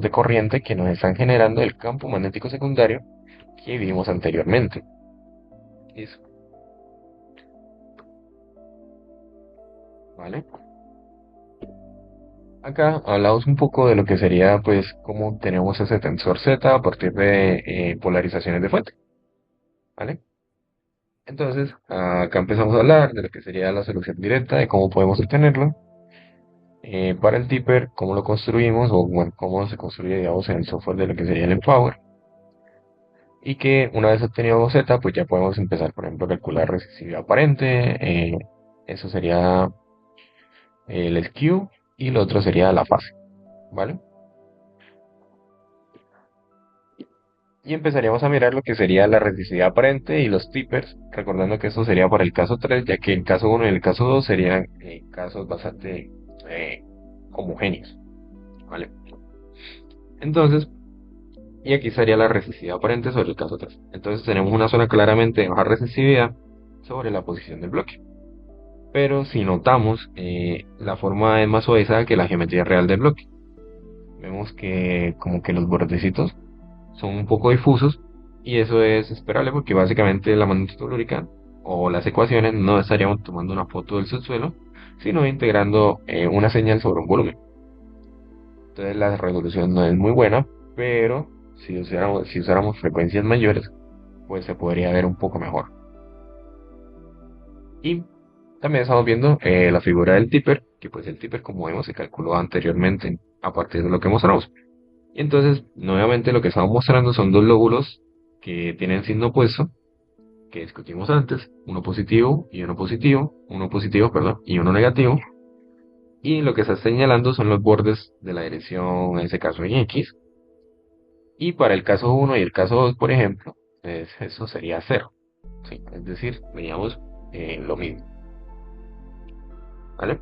S1: de corriente que nos están generando el campo magnético secundario que vimos anteriormente. Eso, ¿vale? Acá hablamos un poco de lo que sería, pues, cómo tenemos ese tensor Z a partir de polarizaciones de fuente, ¿vale? Entonces, acá empezamos a hablar de lo que sería la solución directa, de cómo podemos obtenerlo. Para el Tipper, cómo lo construimos, o bueno, cómo se construye, digamos, en el software de lo que sería el Empower. Y que una vez obtenido Z, pues ya podemos empezar, por ejemplo, a calcular resistividad aparente. Eso sería el skew, y lo otro sería la fase, ¿vale? Y empezaríamos a mirar lo que sería la resistividad aparente y los tippers, recordando que eso sería para el caso 3, ya que el caso 1 y el caso 2 serían casos bastante eh, homogéneos, ¿vale? Entonces, y aquí sería la resistividad aparente sobre el caso 3. Entonces tenemos una zona claramente de baja resistividad sobre la posición del bloque. Pero si notamos, la forma es más suavizada que la geometría real del bloque. Vemos que como que los bordecitos son un poco difusos, y eso es esperable porque básicamente la magnitud telúrica o las ecuaciones no estaríamos tomando una foto del subsuelo, sino integrando una señal sobre un volumen. Entonces la resolución no es muy buena, pero si usáramos frecuencias mayores, pues se podría ver un poco mejor. Y también estamos viendo la figura del tipper, que pues el tipper, como vemos, se calculó anteriormente a partir de lo que mostramos. Y entonces, nuevamente lo que estamos mostrando son dos lóbulos que tienen signo opuesto, que discutimos antes, uno positivo, perdón, y uno negativo. Y lo que está señalando son los bordes de la dirección, en ese caso en X. Y para el caso 1 y el caso 2, por ejemplo, pues eso sería 0. ¿Sí? Es decir, veníamos lo mismo, ¿vale?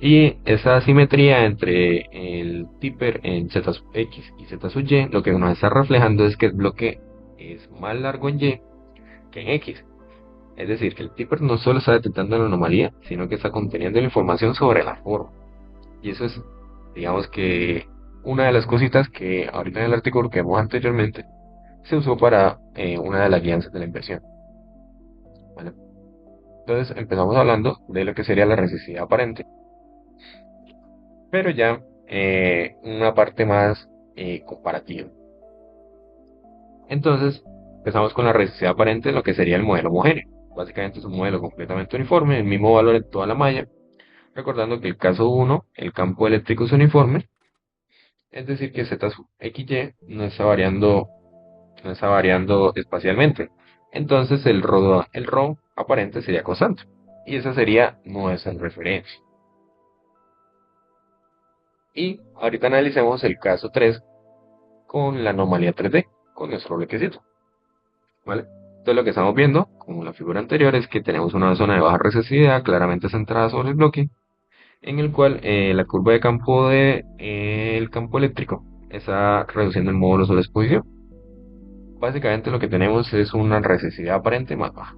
S1: Y esa asimetría entre el tipper en Z sub X y Z sub Y, lo que nos está reflejando es que el bloque es más largo en Y que en X. Es decir, que el tipper no solo está detectando la anomalía, sino que está conteniendo la información sobre la forma. Y eso es, digamos que, una de las cositas que ahorita en el artículo que vimos anteriormente se usó para una de las guías de la inversión, ¿vale? Entonces empezamos hablando de lo que sería la resistividad aparente, pero ya una parte más comparativa. Entonces empezamos con la resistividad aparente en lo que sería el modelo homogéneo. Básicamente es un modelo completamente uniforme, el mismo valor en toda la malla, recordando que el caso 1, el campo eléctrico es uniforme, es decir que Z sub XY no está variando espacialmente. Entonces el ρ aparente sería constante. Y esa sería nuestra referencia. Y ahorita analicemos el caso 3 con la anomalía 3D, con nuestro bloquecito, ¿vale? Entonces lo que estamos viendo, como la figura anterior, es que tenemos una zona de baja resistividad claramente centrada sobre el bloque, en el cual la curva de campo el campo eléctrico está reduciendo el módulo sobre exposición. Básicamente lo que tenemos es una resistividad aparente más baja.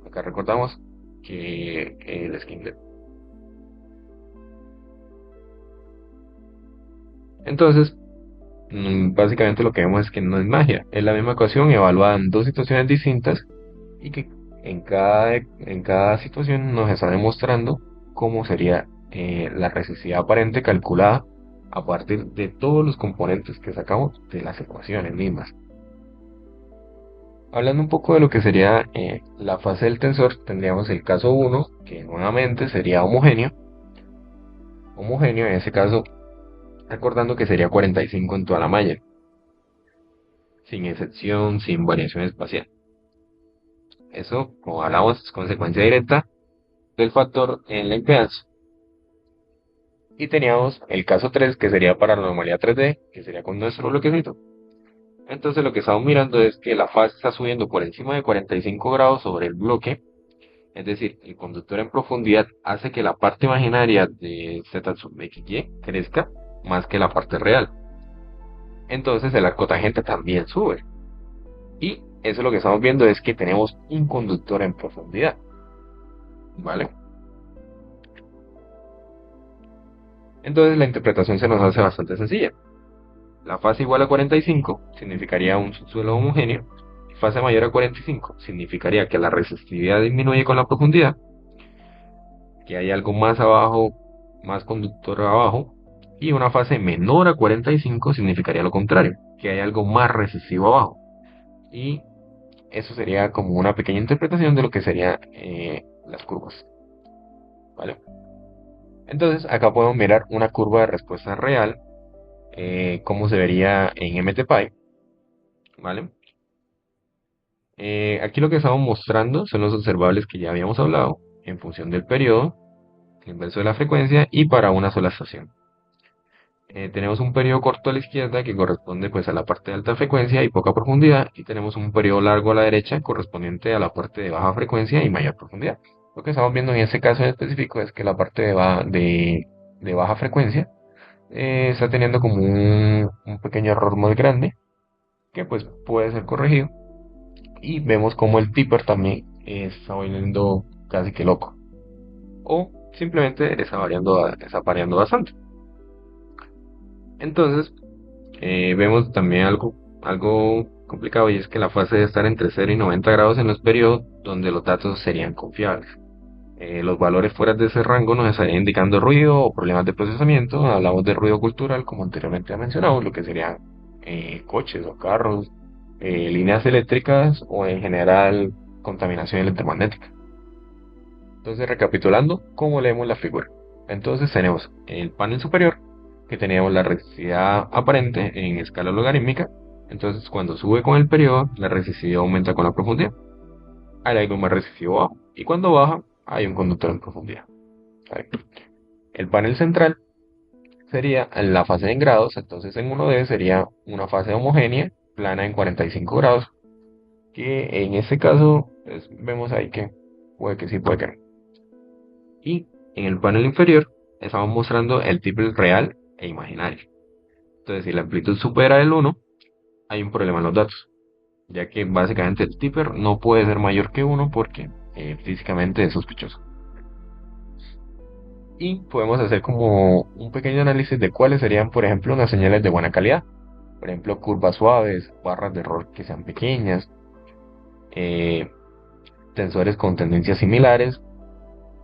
S1: Acá recordamos que el skin. Entonces, básicamente lo que vemos es que no es magia, es la misma ecuación evaluada en dos situaciones distintas, y que en cada situación nos está demostrando cómo sería la resistividad aparente calculada a partir de todos los componentes que sacamos de las ecuaciones mismas. Hablando un poco de lo que sería la fase del tensor, tendríamos el caso 1, que nuevamente sería homogéneo. Homogéneo en ese caso, recordando que sería 45 en toda la malla, sin excepción, sin variación espacial. Eso, como hablamos, es consecuencia directa del factor en la impedancia. Y teníamos el caso 3, que sería para la normalidad 3D, que sería con nuestro bloquecito. Entonces lo que estamos mirando es que la fase está subiendo por encima de 45 grados sobre el bloque. Es decir, el conductor en profundidad hace que la parte imaginaria de Z sub XY crezca más que la parte real. Entonces el arco tangente también sube. Y eso lo que estamos viendo es que tenemos un conductor en profundidad. ¿Vale? Entonces la interpretación se nos hace bastante sencilla. La fase igual a 45 significaría un subsuelo homogéneo. Y fase mayor a 45 significaría que la resistividad disminuye con la profundidad, que hay algo más abajo, más conductor abajo. Y una fase menor a 45 significaría lo contrario, que hay algo más resistivo abajo. Y eso sería como una pequeña interpretación de lo que serían las curvas. ¿Vale? Entonces acá podemos mirar una curva de respuesta real, cómo se vería en MTPy, ¿vale? Aquí lo que estamos mostrando son los observables que ya habíamos hablado en función del periodo, el inverso de la frecuencia y para una sola estación. Tenemos un periodo corto a la izquierda que corresponde pues a la parte de alta frecuencia y poca profundidad, y tenemos un periodo largo a la derecha correspondiente a la parte de baja frecuencia y mayor profundidad. Lo que estamos viendo en este caso en específico es que la parte de baja frecuencia está teniendo como un pequeño error muy grande que pues puede ser corregido, y vemos como el tipper también está volviendo casi que loco o simplemente está variando bastante. Entonces vemos también algo complicado, y es que la fase debe estar entre 0 y 90 grados en los periodos donde los datos serían confiables. Los valores fuera de ese rango nos estarían indicando ruido o problemas de procesamiento. Hablamos de ruido cultural, como anteriormente mencionado, lo que serían coches o carros, líneas eléctricas o en general contaminación electromagnética. Entonces, recapitulando, ¿cómo leemos la figura? Entonces tenemos el panel superior, que teníamos la resistividad aparente en escala logarítmica. Entonces, cuando sube con el periodo, la resistividad aumenta con la profundidad. Hay algo más resistivo abajo. Y cuando baja, hay un conductor en profundidad. ¿Vale? El panel central sería la fase en grados. Entonces, en 1D sería una fase homogénea, plana en 45 grados. Que en este caso, pues, vemos ahí que puede que sí, puede que no. Y en el panel inferior estamos mostrando el tipper real e imaginario. Entonces, si la amplitud supera el 1, hay un problema en los datos, ya que básicamente el tipper no puede ser mayor que 1 porque físicamente es sospechoso. Y podemos hacer como un pequeño análisis de cuáles serían, por ejemplo, unas señales de buena calidad. Por ejemplo, curvas suaves, barras de error que sean pequeñas, eh, tensores con tendencias similares,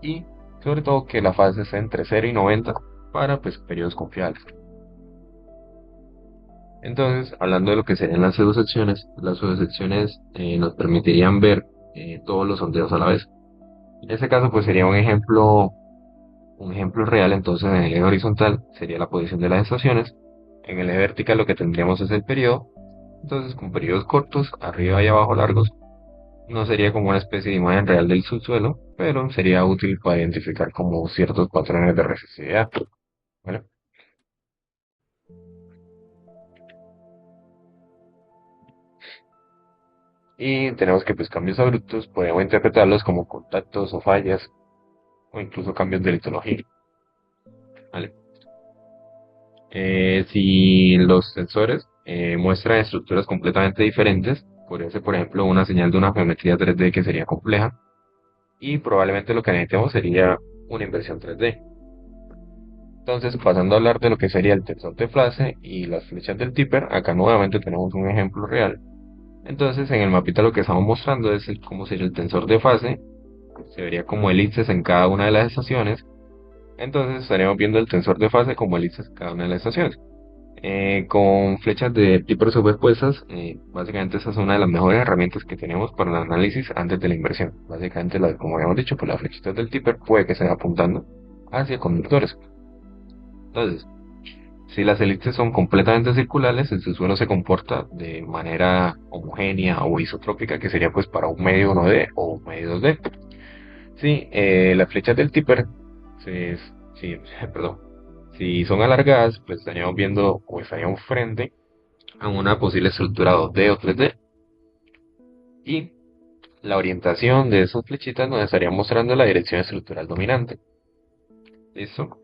S1: y sobre todo que la fase esté entre 0 y 90 para pues periodos confiables. Entonces, hablando de lo que serían las pseudosecciones, las pseudosecciones nos permitirían ver todos los sondeos a la vez. En este caso, pues sería un ejemplo real. Entonces, en el eje horizontal sería la posición de las estaciones, en el eje vertical lo que tendríamos es el periodo. Entonces, con periodos cortos, arriba y abajo largos, no sería como una especie de imagen real del subsuelo, pero sería útil para identificar como ciertos patrones de resistividad. ¿Vale? Y tenemos que pues cambios abruptos podemos interpretarlos como contactos o fallas o incluso cambios de litología. ¿Vale? Si los sensores muestran estructuras completamente diferentes, podría ser por ejemplo una señal de una geometría 3D que sería compleja, y probablemente lo que necesitemos sería una inversión 3D. Entonces, pasando a hablar de lo que sería el tensor de fase y las flechas del tipper, acá nuevamente tenemos un ejemplo real. Entonces, en el mapita lo que estamos mostrando es cómo sería el tensor de fase. Se vería como elipses en cada una de las estaciones, Entonces estaríamos viendo el tensor de fase como listas cada una de las estaciones. Con flechas de Tipper superpuestas, básicamente esa es una de las mejores herramientas que tenemos para el análisis antes de la inversión. Básicamente, como habíamos dicho, pues las flechitas del Tipper puede que estén apuntando hacia conductores. Entonces, si las hélices son completamente circulares, el suelo se comporta de manera homogénea o isotrópica, que sería pues para un medio 1D o un medio 2D. Si las flechas del tipper, si, perdón, si son alargadas, pues estaríamos viendo o estaríamos frente a una posible estructura 2D o 3D. Y la orientación de esas flechitas nos estaría mostrando la dirección estructural dominante. ¿Listo?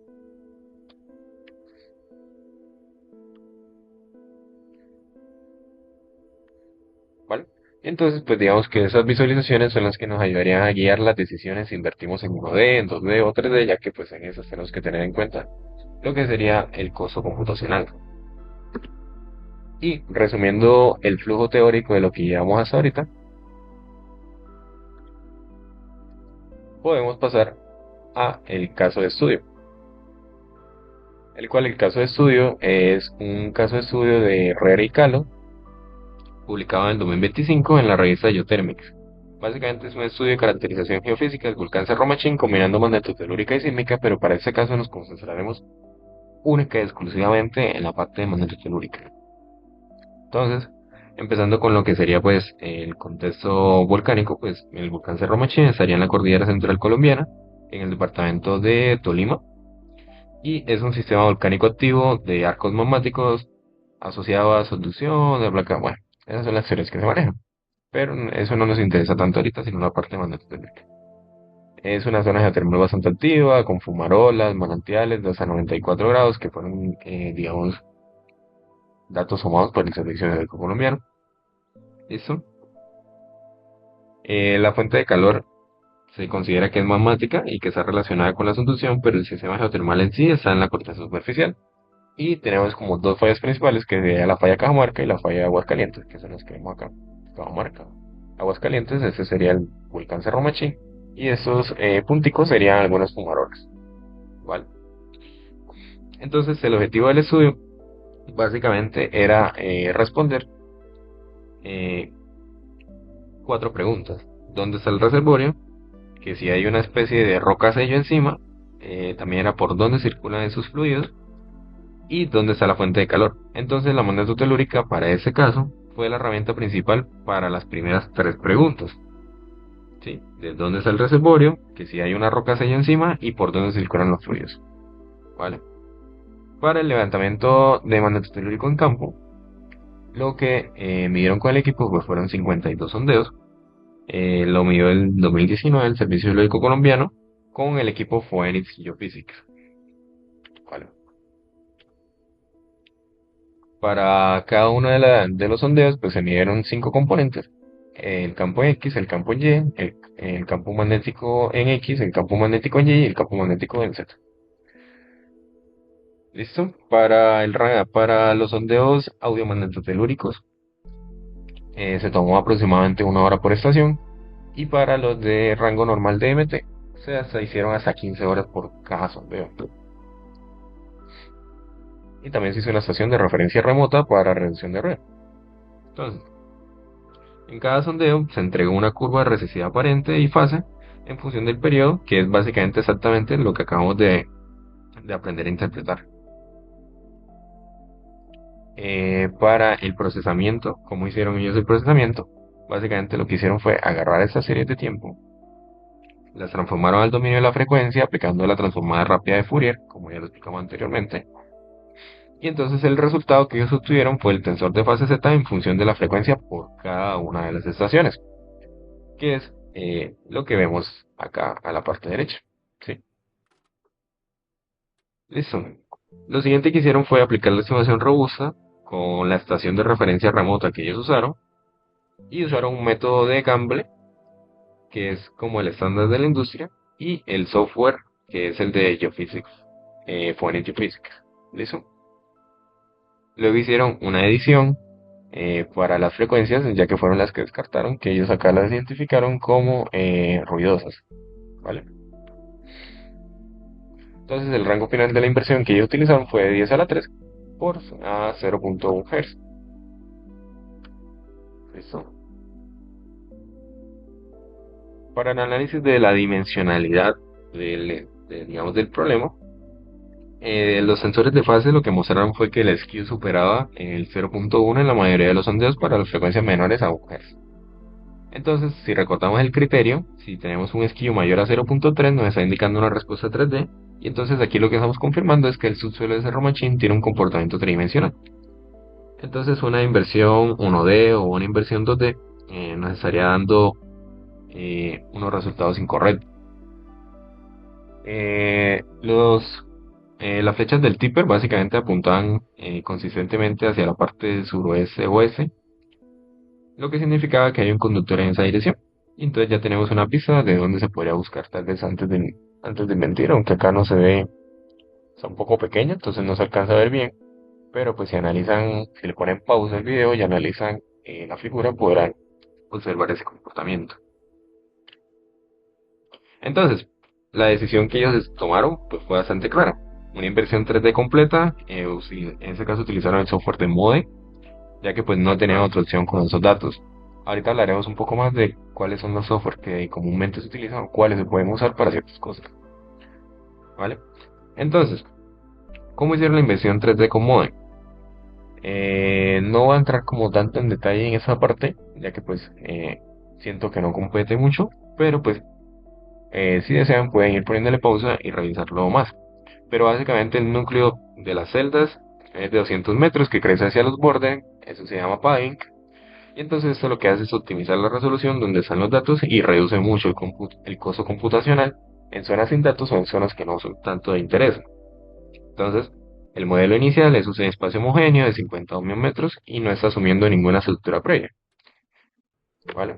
S1: ¿Vale? Entonces, pues digamos que esas visualizaciones son las que nos ayudarían a guiar las decisiones si invertimos en 1D, en 2D o 3D, ya que pues en esas tenemos que tener en cuenta lo que sería el costo computacional. Y resumiendo el flujo teórico de lo que llevamos hasta ahorita, podemos pasar a el caso de estudio, el cual el caso de estudio es un caso de estudio de Herrera y Calo, publicado en el 2025 en la revista Geothermics. Básicamente es un estudio de caracterización geofísica del volcán Cerro Machín combinando magnitud telúrica y sísmica, pero para este caso nos concentraremos única y exclusivamente en la parte de magnitud telúrica. Entonces, empezando con lo que sería pues el contexto volcánico, pues el volcán Cerro Machín estaría en la cordillera central colombiana, en el departamento de Tolima, y es un sistema volcánico activo de arcos magmáticos asociado a subducción, de placa, bueno, esas son las teorías que se manejan. Pero eso no nos interesa tanto ahorita, sino la parte más técnica. Es una zona geotermal bastante activa, con fumarolas, manantiales de hasta 94 grados, que fueron, digamos, datos tomados por el Servicio Geológico Colombiano. ¿Listo? La fuente de calor se considera que es magmática y que está relacionada con la subducción, pero el sistema geotermal en sí está en la corteza superficial. Y tenemos como dos fallas principales, que sería la falla Cajamarca y la falla de Aguascalientes, que son las que vemos acá. Cajamarca, Aguascalientes, ese sería el volcán Cerro Machín. Y esos punticos serían algunos fumaroles. ¿Vale? Entonces el objetivo del estudio básicamente era responder eh, cuatro preguntas. ¿Dónde está el reservorio? Que si hay una especie de roca sello encima, también era por dónde circulan esos fluidos y dónde está la fuente de calor. Entonces la moneda telúrica para ese caso fue la herramienta principal para las primeras tres preguntas. ¿Sí? ¿De dónde está el reservorio? Que si hay una roca sello encima y por dónde circulan los fluidos. ¿Vale? Para el levantamiento de magneto telúrico en campo, lo que midieron con el equipo pues, fueron 52 sondeos. Lo midió el 2019 el Servicio Geológico Colombiano con el equipo Phoenix Geophysics. ¿Vale? Para cada uno de los sondeos pues, se midieron 5 componentes. El campo X, el campo Y, el campo magnético en X, el campo magnético en Y y el campo magnético en Z. ¿Listo? Para los sondeos audiomagnetotelúricos se tomó aproximadamente 1 hora por estación. Y para los de rango normal de MT, se hicieron hasta 15 horas por cada sondeo. Y también se hizo una estación de referencia remota para reducción de red. Entonces, en cada sondeo se entregó una curva de recesividad aparente y fase en función del periodo, que es básicamente exactamente lo que acabamos de aprender a interpretar. Para el procesamiento, ¿cómo hicieron ellos el procesamiento? Básicamente lo que hicieron fue agarrar estas series de tiempo, las transformaron al dominio de la frecuencia aplicando la transformada rápida de Fourier, como ya lo explicamos anteriormente. Y entonces el resultado que ellos obtuvieron fue el tensor de fase Z en función de la frecuencia por cada una de las estaciones, que es lo que vemos acá a la parte derecha. ¿Sí? Listo. Lo siguiente que hicieron fue aplicar la estimación robusta con la estación de referencia remota que ellos usaron y usaron un método de Gamble que es como el estándar de la industria y el software que es el de Geophysics, Phoenix Geophysics. ¿Listo? Luego hicieron una edición para las frecuencias, ya que fueron las que descartaron, que ellos acá las identificaron como ruidosas, ¿vale? Entonces el rango final de la inversión que ellos utilizaron fue de 10 a la 3 por a 0.1 Hz. ¿Listo? Para el análisis de la dimensionalidad digamos, del problema, los sensores de fase lo que mostraron fue que el skew superaba el 0.1 en la mayoría de los sondeos para las frecuencias menores a 1 Hz. Entonces, si recortamos el criterio, si tenemos un skew mayor a 0.3 nos está indicando una respuesta 3D, y entonces aquí lo que estamos confirmando es que el subsuelo de Cerro Machín tiene un comportamiento tridimensional. Entonces una inversión 1D o una inversión 2D nos estaría dando unos resultados incorrectos. Las flechas del tipper básicamente apuntaban consistentemente hacia la parte suroeste oeste, lo que significaba que hay un conductor en esa dirección. Y entonces ya tenemos una pista de dónde se podría buscar tal vez antes de mentir, aunque acá no se ve, está un poco pequeño, entonces no se alcanza a ver bien. Pero pues si le ponen pausa al video y analizan la figura, podrán observar ese comportamiento. Entonces, la decisión que ellos tomaron pues, fue bastante clara. Una inversión 3D completa, en ese caso utilizaron el software de Mode, ya que pues no tenían otra opción con esos datos. Ahorita hablaremos un poco más de cuáles son los software que comúnmente se utilizan o cuáles se pueden usar para ciertas cosas. ¿Vale? Entonces, ¿cómo hicieron la inversión 3D con Mode? No voy a entrar como tanto en detalle en esa parte, ya que pues siento que no compete mucho, pero pues si desean pueden ir poniéndole pausa y revisarlo más. Pero básicamente el núcleo de las celdas es de 200 metros que crece hacia los bordes, eso se llama padding, y entonces esto lo que hace es optimizar la resolución donde están los datos y reduce mucho el costo computacional en zonas sin datos o en zonas que no son tanto de interés. Entonces, el modelo inicial es un espacio homogéneo de 50 ohmios y no está asumiendo ninguna estructura previa. ¿Vale?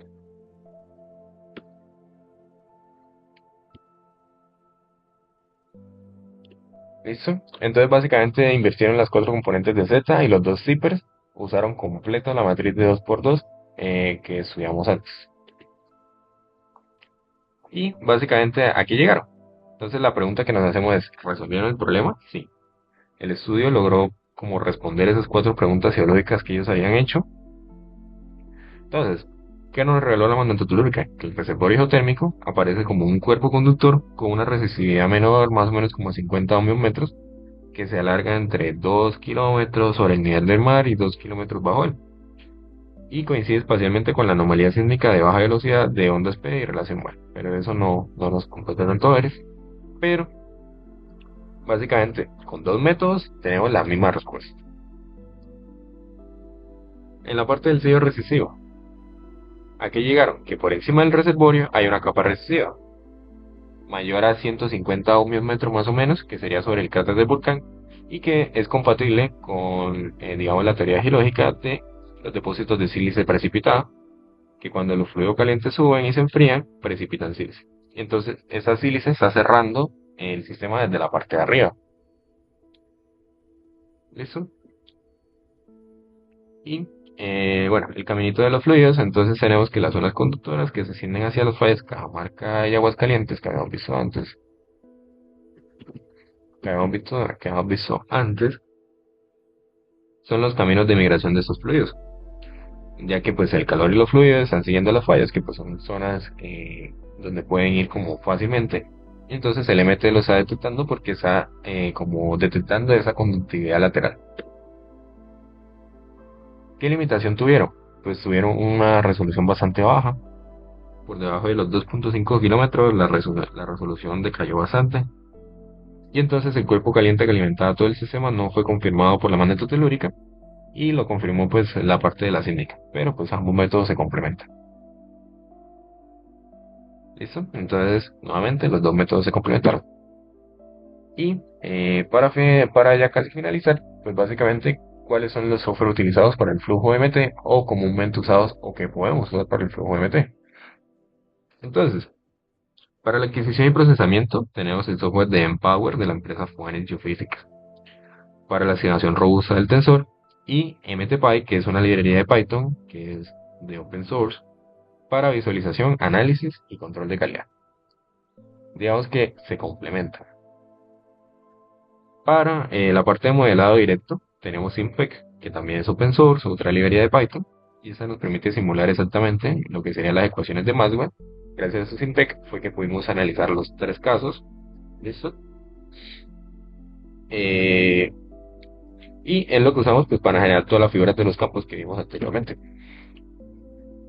S1: ¿Listo? Entonces básicamente invirtieron las cuatro componentes de Z y los dos zippers usaron completa la matriz de 2x2 que estudiamos antes. Y básicamente aquí llegaron. Entonces la pregunta que nos hacemos es, ¿resolvieron el problema? Sí. El estudio logró como responder esas cuatro preguntas geológicas que ellos habían hecho. Entonces, ¿qué nos reveló la magnetotellúrica? Que el reservorio isotérmico aparece como un cuerpo conductor con una resistividad menor, más o menos como 50 ohmios metros, que se alarga entre 2 kilómetros sobre el nivel del mar y 2 kilómetros bajo él. Y coincide espacialmente con la anomalía sísmica de baja velocidad de ondas P y relación mar. Pero eso no nos compete tanto a ver. Pero, básicamente, con dos métodos tenemos la misma respuesta. En la parte del sello resistivo, ¿a qué llegaron? Que por encima del reservorio hay una capa resistiva, mayor a 150 ohmios metros más o menos, que sería sobre el cráter del volcán, y que es compatible con, digamos, la teoría geológica de los depósitos de sílice precipitado, que cuando los fluidos calientes suben y se enfrían, precipitan sílice. Y entonces esa sílice está cerrando el sistema desde la parte de arriba. ¿Listo? Y bueno, el caminito de los fluidos, entonces tenemos que las zonas conductoras que se extienden hacia los valles Cajamarca y Aguascalientes, que habíamos visto antes, son los caminos de migración de estos fluidos, ya que pues el calor y los fluidos están siguiendo las fallas, que pues son zonas donde pueden ir como fácilmente. Y entonces el MT lo está detectando porque está como detectando esa conductividad lateral. ¿Qué limitación tuvieron? Pues tuvieron una resolución bastante baja. Por debajo de los 2.5 kilómetros la resolución decayó bastante. Y entonces el cuerpo caliente que alimentaba todo el sistema no fue confirmado por la magnetotelúrica y lo confirmó pues la parte de la sísmica. Pero pues ambos métodos se complementan. ¿Listo? Entonces, nuevamente los dos métodos se complementaron. Y para ya casi finalizar, pues básicamente, ¿cuáles son los software utilizados para el flujo MT o comúnmente usados o que podemos usar para el flujo MT? Entonces, para la adquisición y procesamiento, tenemos el software de Empower de la empresa Phoenix Geophysics. Para la asignación robusta del tensor, y MTPy, que es una librería de Python, que es de open source, para visualización, análisis y control de calidad. Digamos que se complementan. Para la parte de modelado directo, tenemos Simpec, que también es open source, otra librería de Python, y esa nos permite simular exactamente lo que serían las ecuaciones de Maxwell. Gracias a Simpec fue que pudimos analizar los tres casos. ¿Listo? Eh, y es lo que usamos pues, para generar todas las figuras de los campos que vimos anteriormente.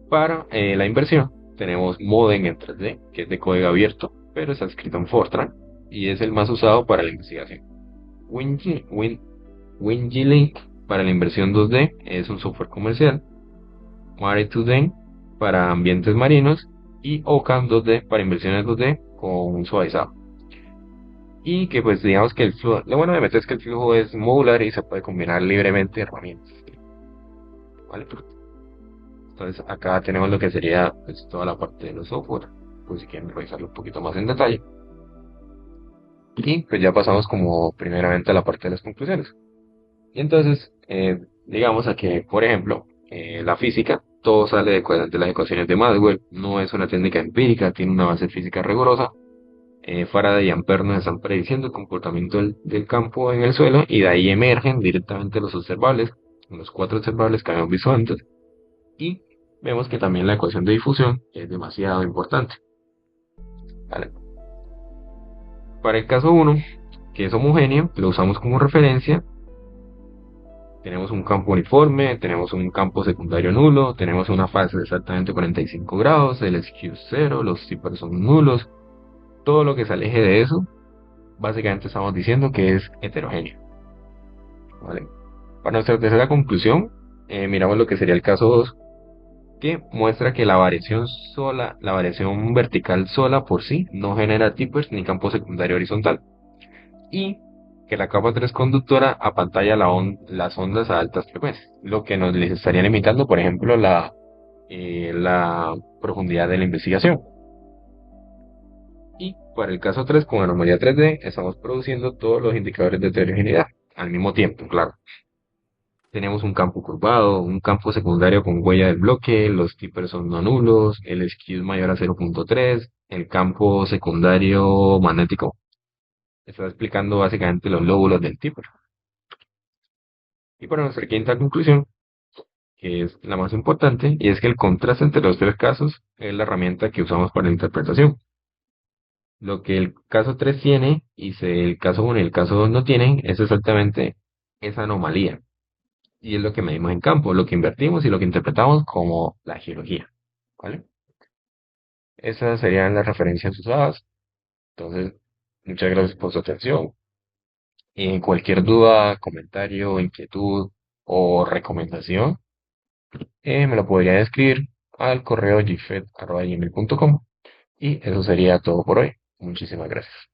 S1: Para la inversión, tenemos Model en 3D, que es de código abierto, pero está escrito en Fortran, y es el más usado para la investigación. WinGLink para la inversión 2D es un software comercial. Mare2D para ambientes marinos y OCam 2D para inversiones 2D con un suavizado. Y que pues digamos que el flujo, lo bueno de meter es que el flujo es modular y se puede combinar libremente herramientas. ¿Vale? Entonces acá tenemos lo que sería pues, toda la parte de los software, pues si quieren revisarlo un poquito más en detalle. Y pues ya pasamos como primeramente a la parte de las conclusiones. Y entonces, digamos a que, por ejemplo, la física, todo sale de las ecuaciones de Maxwell, no es una técnica empírica, tiene una base física rigurosa. Faraday y Ampère nos están prediciendo el comportamiento del campo en el suelo y de ahí emergen directamente los observables, los cuatro observables que habíamos visto antes. Y vemos que también la ecuación de difusión es demasiado importante. ¿Vale? Para el caso 1, que es homogéneo, lo usamos como referencia. Tenemos un campo uniforme, tenemos un campo secundario nulo, tenemos una fase de exactamente 45 grados, el skew 0, los zippers son nulos. Todo lo que se aleje de eso, básicamente estamos diciendo que es heterogéneo. ¿Vale? Para nuestra tercera conclusión, miramos lo que sería el caso 2, que muestra que la variación vertical sola por sí no genera zippers ni campo secundario horizontal. Y que la capa 3 conductora apantalla las ondas a altas frecuencias, lo que nos les estaría limitando, por ejemplo, la profundidad de la investigación. Y para el caso 3, con anomalía 3D, estamos produciendo todos los indicadores de heterogeneidad al mismo tiempo, claro. Tenemos un campo curvado, un campo secundario con huella del bloque, los tipers son no nulos, el skew es mayor a 0.3, el campo secundario magnético está explicando básicamente los lóbulos del tipper. Y para nuestra quinta conclusión, que es la más importante, y es que el contraste entre los tres casos es la herramienta que usamos para la interpretación. Lo que el caso 3 tiene y el caso 1 y el caso 2 no tienen es exactamente esa anomalía. Y es lo que medimos en campo, lo que invertimos y lo que interpretamos como la geología. ¿Vale? Esas serían las referencias usadas. Entonces, muchas gracias por su atención. Y cualquier duda, comentario, inquietud o recomendación, me lo podría escribir al correo gfed@gmail.com. Y eso sería todo por hoy. Muchísimas gracias.